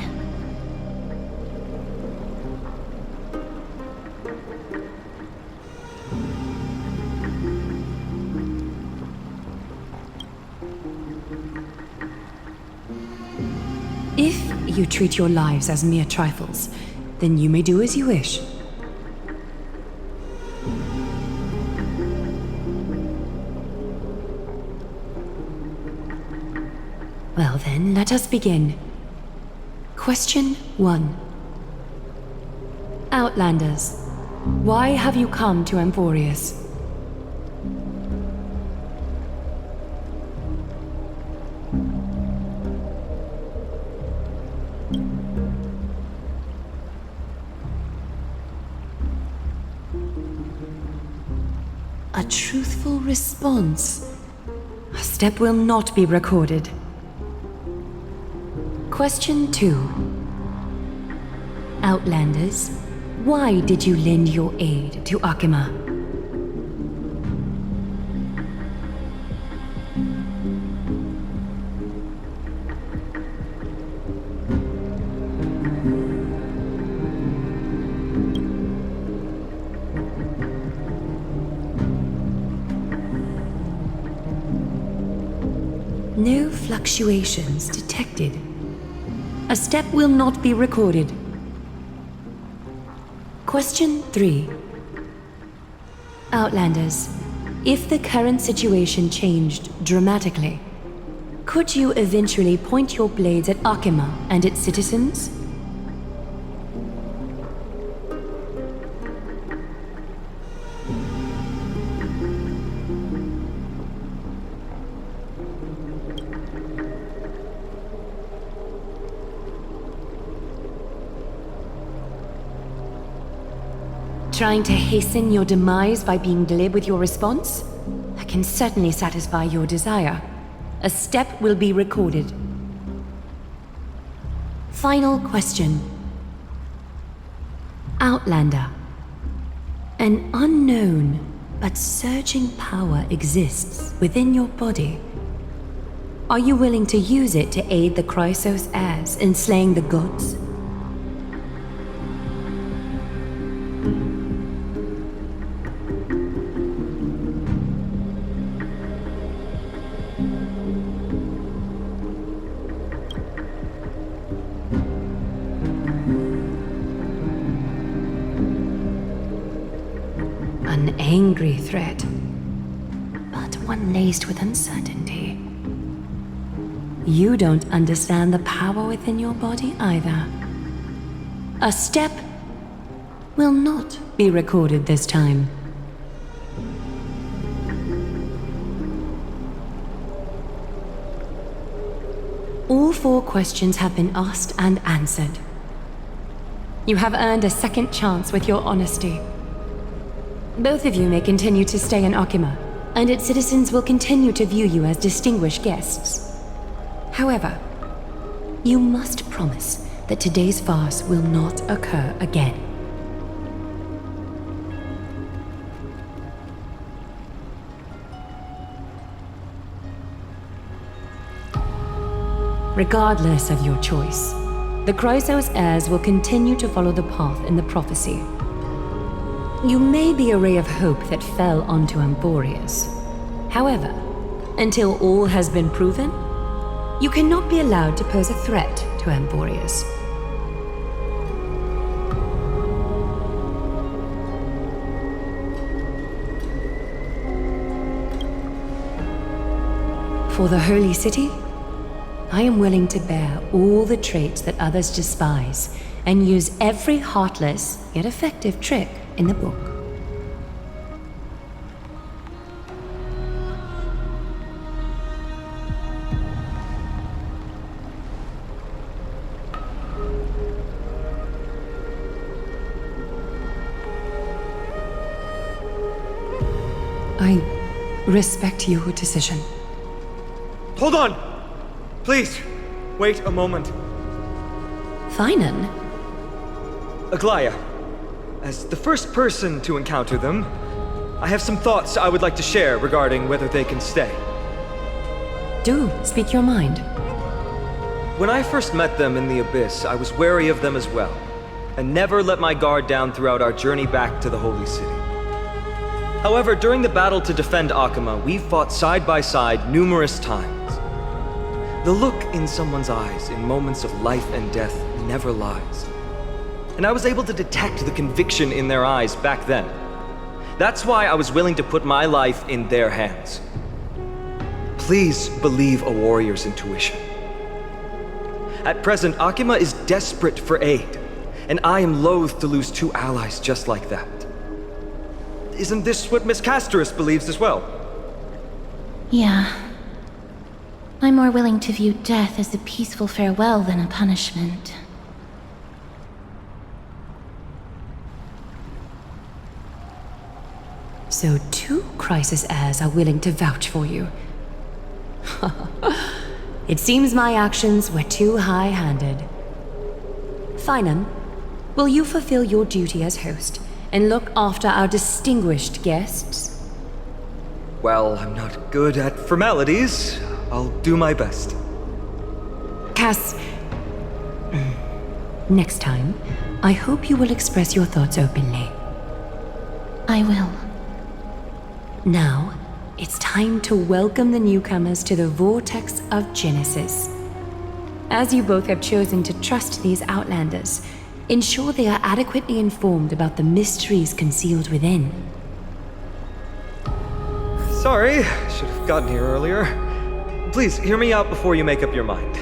If you treat your lives as mere trifles, then you may do as you wish. Well then, let us begin. Question 1. Outlanders, why have you come to Amphorius? A truthful response. A step will not be recorded. Question 2. Outlanders, why did you lend your aid to Akima? No fluctuations detected. A step will not be recorded. Question 3. Outlanders, if the current situation changed dramatically, could you eventually point your blades at Akima and its citizens? Trying to hasten your demise by being glib with your response? That can certainly satisfy your desire. A step will be recorded. Final question. Outlander. An unknown but surging power exists within your body. Are you willing to use it to aid the Chrysos heirs in slaying the gods? An angry threat, but one laced with uncertainty. You don't understand the power within your body either. A step will not be recorded this time. All 4 questions have been asked and answered. You have earned a second chance with your honesty. Both of you may continue to stay in Akima, and its citizens will continue to view you as distinguished guests. However, you must promise that today's farce will not occur again. Regardless of your choice, the Chrysos heirs will continue to follow the path in the prophecy. You may be a ray of hope that fell onto Amphorius. However, until all has been proven, you cannot be allowed to pose a threat to Amphorius. For the Holy City, I am willing to bear all the traits that others despise and use every heartless yet effective trick in the book. I respect your decision. Hold on! Please, wait a moment. Finan? Aglaya, as the first person to encounter them, I have some thoughts I would like to share regarding whether they can stay. Do speak your mind. When I first met them in the Abyss, I was wary of them as well, and never let my guard down throughout our journey back to the Holy City. However, during the battle to defend Akima, we fought side by side numerous times. The look in someone's eyes in moments of life and death never lies. And I was able to detect the conviction in their eyes back then. That's why I was willing to put my life in their hands. Please believe a warrior's intuition. At present, Akima is desperate for aid, and I am loath to lose 2 allies just like that. Isn't this what Miss Casterus believes as well? Yeah. I'm more willing to view death as a peaceful farewell than a punishment. So 2 Chrysos heirs are willing to vouch for you. It seems my actions were too high-handed. Finan, will you fulfill your duty as host and look after our distinguished guests? Well, I'm not good at formalities. I'll do my best. Cass, next time, I hope you will express your thoughts openly. I will. Now, it's time to welcome the newcomers to the Vortex of Genesis. As you both have chosen to trust these Outlanders, ensure they are adequately informed about the mysteries concealed within. Sorry, should have gotten here earlier. Please, hear me out before you make up your mind.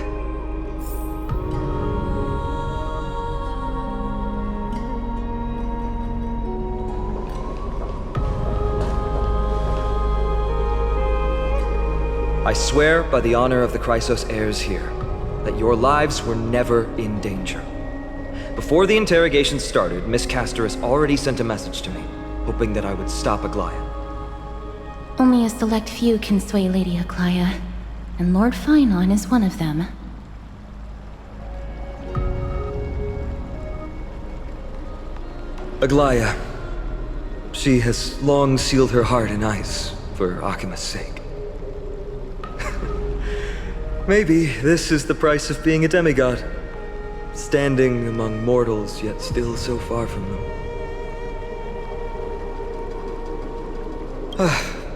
I swear by the honor of the Chrysos heirs here, that your lives were never in danger. Before the interrogation started, Miss Casterus already sent a message to me, hoping that I would stop Aglaya. Only a select few can sway Lady Aglaya, and Lord Finon is one of them. Aglaya. She has long sealed her heart in ice for Akima's sake. Maybe this is the price of being a demigod. Standing among mortals, yet still so far from them.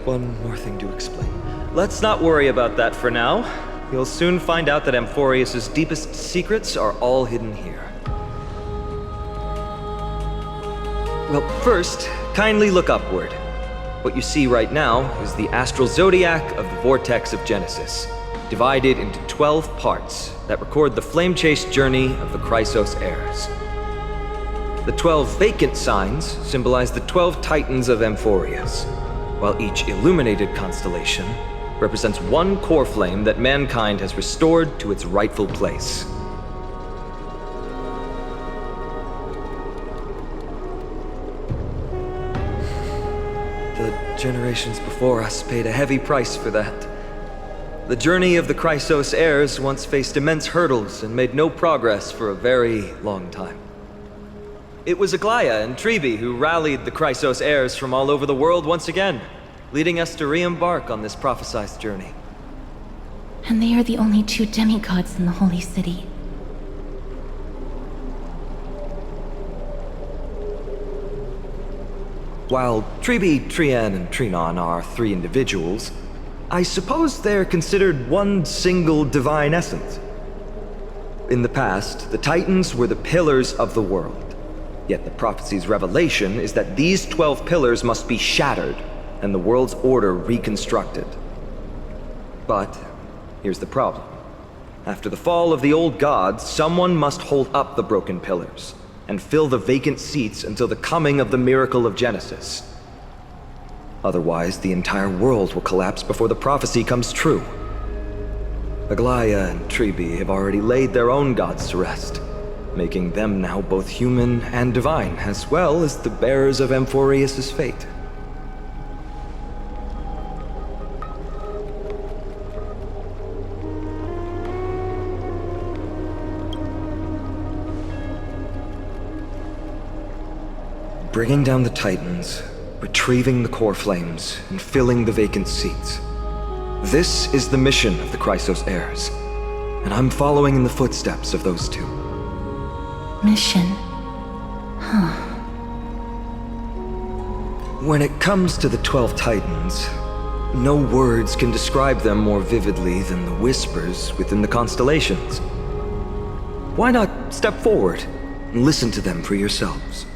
One more thing to explain. Let's not worry about that for now. You'll soon find out that Amphorius' deepest secrets are all hidden here. Well, first, kindly look upward. What you see right now is the astral zodiac of the vortex of Genesis, divided into 12 parts that record the flame-chased journey of the Chrysos heirs. The 12 vacant signs symbolize the 12 titans of Amphorius, while each illuminated constellation represents one core flame that mankind has restored to its rightful place. The generations before us paid a heavy price for that. The journey of the Chrysos heirs once faced immense hurdles and made no progress for a very long time. It was Aglaia and Tribi who rallied the Chrysos heirs from all over the world once again, leading us to re-embark on this prophesized journey. And they are the only 2 demigods in the Holy City. While Tribi, Trian, and Trinon are 3 individuals, I suppose they're considered one single divine essence. In the past, the Titans were the pillars of the world. Yet the prophecy's revelation is that these 12 pillars must be shattered and the world's order reconstructed. But here's the problem. After the fall of the old gods, someone must hold up the broken pillars and fill the vacant seats until the coming of the miracle of Genesis. Otherwise, the entire world will collapse before the prophecy comes true. Aglaia and Tribi have already laid their own gods to rest, making them now both human and divine, as well as the bearers of Amphorius' fate. Bringing down the Titans, retrieving the core flames, and filling the vacant seats. This is the mission of the Chrysos heirs, and I'm following in the footsteps of those 2. Mission? Huh. When it comes to the 12 Titans, no words can describe them more vividly than the whispers within the constellations. Why not step forward and listen to them for yourselves?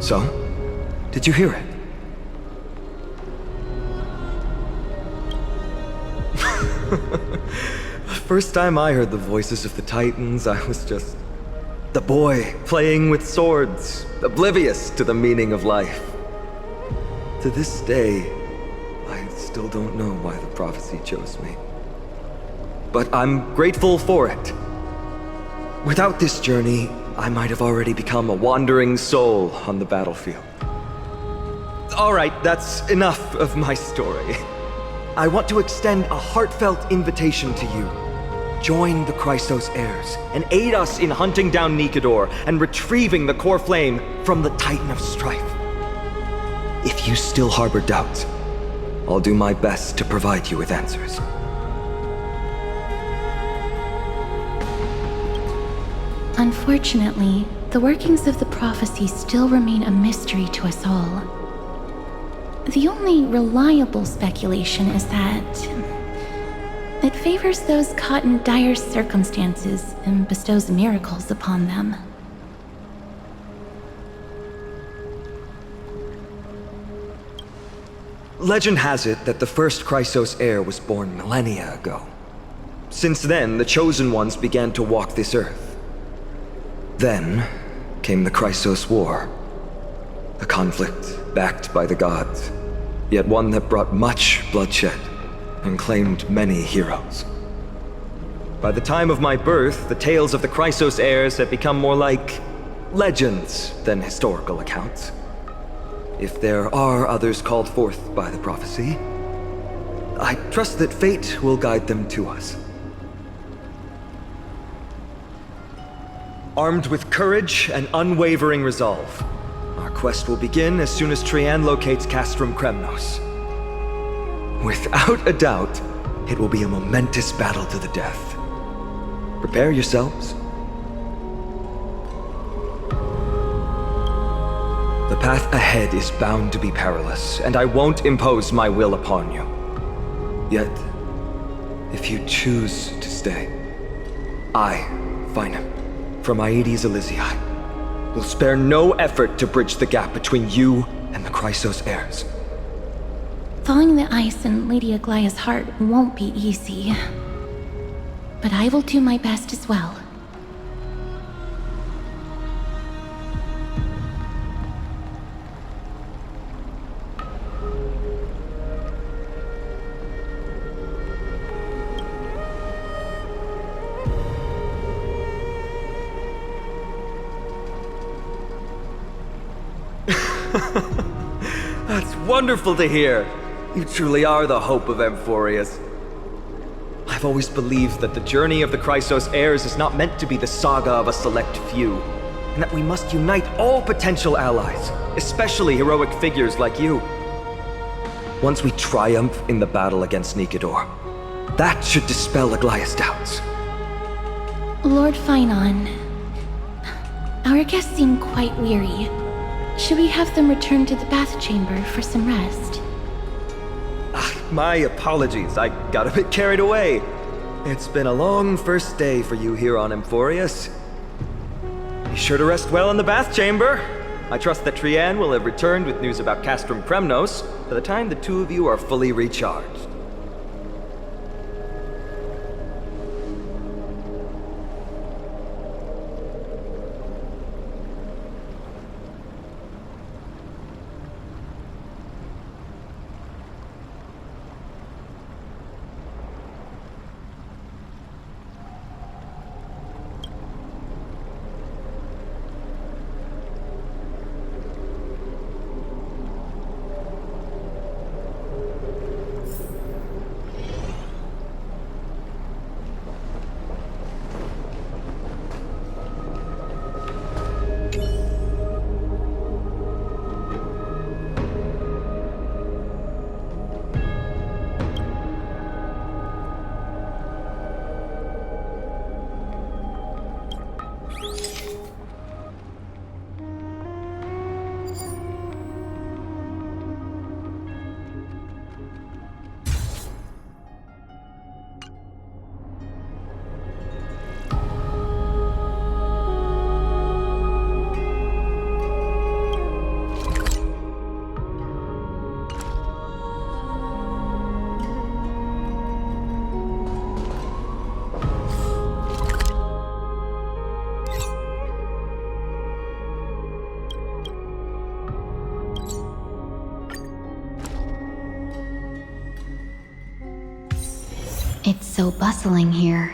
So, did you hear it? The first time I heard the voices of the Titans, I was just the boy playing with swords, oblivious to the meaning of life. To this day, I still don't know why the prophecy chose me. But I'm grateful for it. Without this journey, I might have already become a wandering soul on the battlefield. All right, that's enough of my story. I want to extend a heartfelt invitation to you. Join the Chrysos heirs and aid us in hunting down Nikedor and retrieving the core flame from the Titan of Strife. If you still harbor doubts, I'll do my best to provide you with answers. Unfortunately, the workings of the prophecy still remain a mystery to us all. The only reliable speculation is that it favors those caught in dire circumstances and bestows miracles upon them. Legend has it that the first Chrysos heir was born millennia ago. Since then, the Chosen Ones began to walk this earth. Then came the Chrysos War. A conflict backed by the gods, yet one that brought much bloodshed and claimed many heroes. By the time of my birth, the tales of the Chrysos heirs had become more like legends than historical accounts. If there are others called forth by the prophecy, I trust that fate will guide them to us. Armed with courage and unwavering resolve, our quest will begin as soon as Trian locates Castrum Kremnos. Without a doubt, it will be a momentous battle to the death. Prepare yourselves. The path ahead is bound to be perilous, and I won't impose my will upon you. Yet, if you choose to stay, I, Finam, from Aedes Elysiae, will spare no effort to bridge the gap between you and the Chrysos heirs. Thawing the ice in Lady Aglia's heart won't be easy, but I will do my best as well. That's wonderful to hear. You truly are the hope of Amphorius. I've always believed that the journey of the Chrysos heirs is not meant to be the saga of a select few, and that we must unite all potential allies, especially heroic figures like you. Once we triumph in the battle against Nikedor, that should dispel Aglia's doubts. Lord Finon, our guests seem quite weary. Should we have them return to the bath chamber for some rest? My apologies, I got a bit carried away. It's been a long first day for you here on Amphorius. Be sure to rest well in the bath chamber. I trust that Trian will have returned with news about Castrum Kremnos by the time the two of you are fully recharged. It's so bustling here.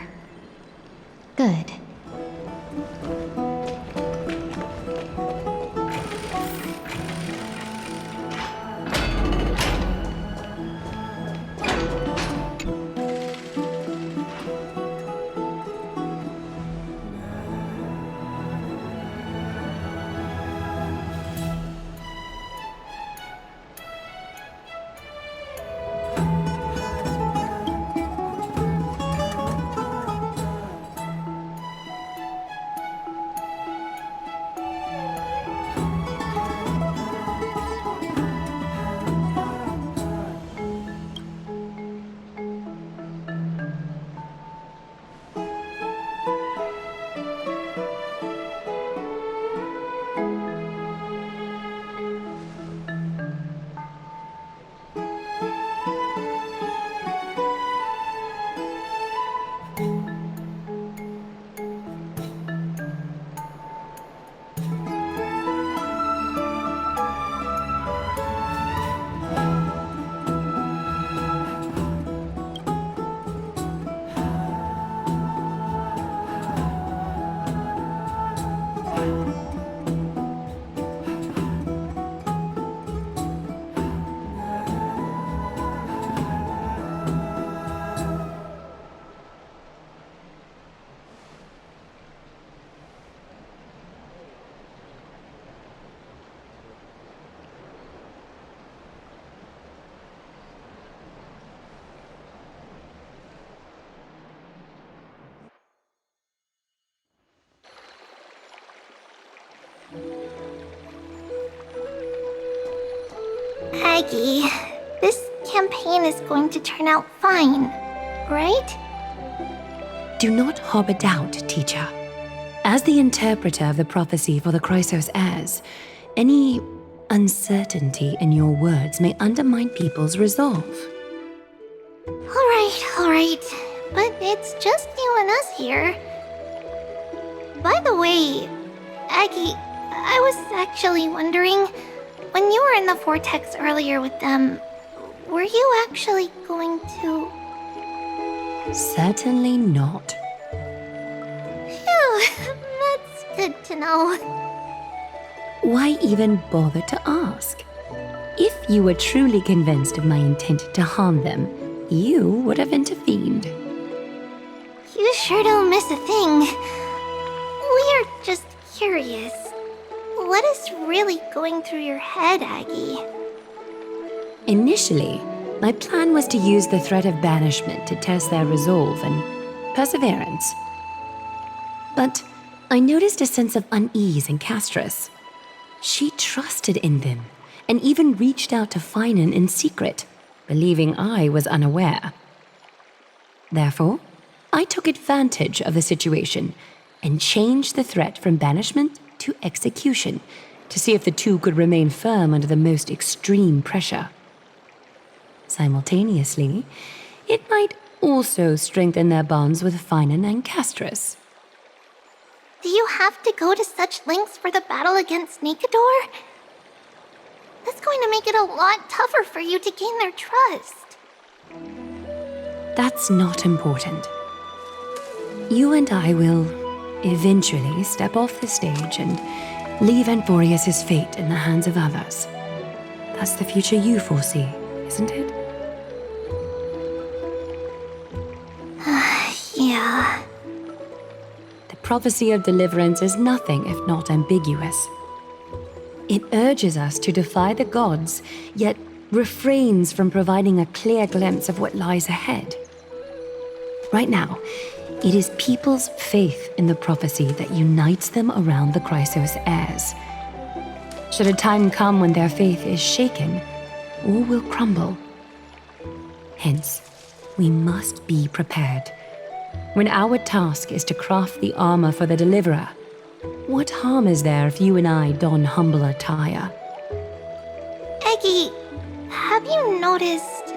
Good. Aggie, this campaign is going to turn out fine, right? Do not harbor doubt, teacher. As the interpreter of the prophecy for the Chrysos heirs, any uncertainty in your words may undermine people's resolve. Alright, but it's just you and us here. By the way, Aggie, I was actually wondering, when you were in the vortex earlier with them, were you actually going to... Certainly not. Phew, that's good to know. Why even bother to ask? If you were truly convinced of my intent to harm them, you would have intervened. You sure don't miss a thing. We're just curious. What is really going through your head, Aggie? Initially, my plan was to use the threat of banishment to test their resolve and perseverance. But I noticed a sense of unease in Castris. She trusted in them, and even reached out to Finan in secret, believing I was unaware. Therefore, I took advantage of the situation and changed the threat from banishment to execution to see if the two could remain firm under the most extreme pressure. Simultaneously, it might also strengthen their bonds with Finan and Castris. Do you have to go to such lengths for the battle against Nikador? That's going to make it a lot tougher for you to gain their trust. That's not important. You and I will eventually step off the stage and leave Anforius' fate in the hands of others. That's the future you foresee, isn't it? Yeah. The prophecy of deliverance is nothing if not ambiguous. It urges us to defy the gods, yet refrains from providing a clear glimpse of what lies ahead. Right now, it is people's faith in the prophecy that unites them around the Chrysos heirs. Should a time come when their faith is shaken, all will crumble. Hence, we must be prepared. When our task is to craft the armor for the Deliverer, what harm is there if you and I don humble attire? Eggie, have you noticed...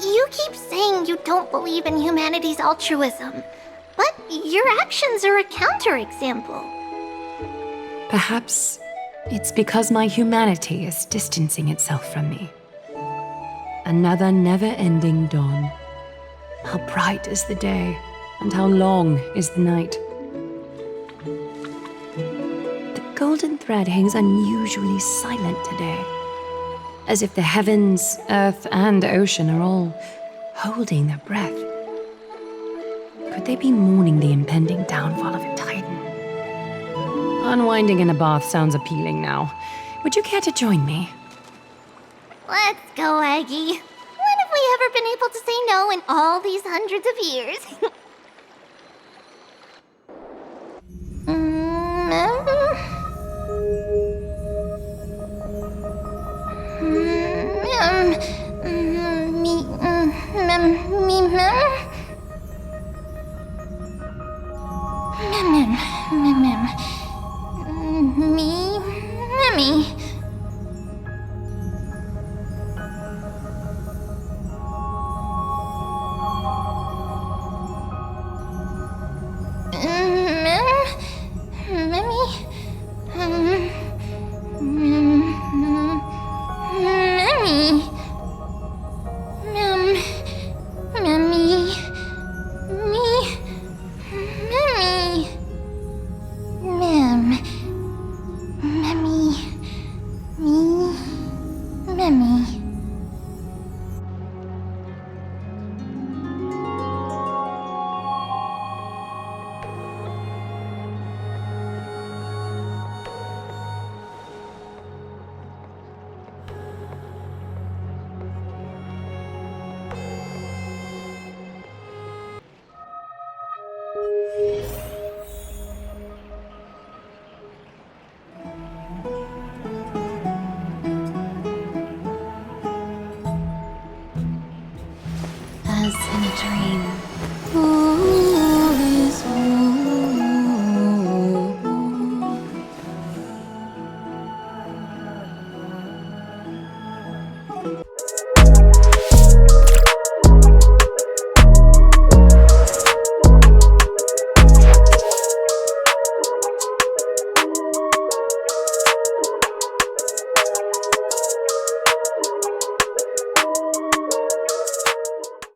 You keep saying you don't believe in humanity's altruism, but your actions are a counterexample. Perhaps it's because my humanity is distancing itself from me. Another never-ending dawn, How bright is the day, and how long is the night. The golden thread hangs unusually silent today, as if the heavens, earth, and ocean are all holding their breath. Could they be mourning the impending downfall of a titan? Unwinding in a bath sounds appealing now. Would you care to join me? Let's go, Aggie. When have we ever been able to say no in all these hundreds of years?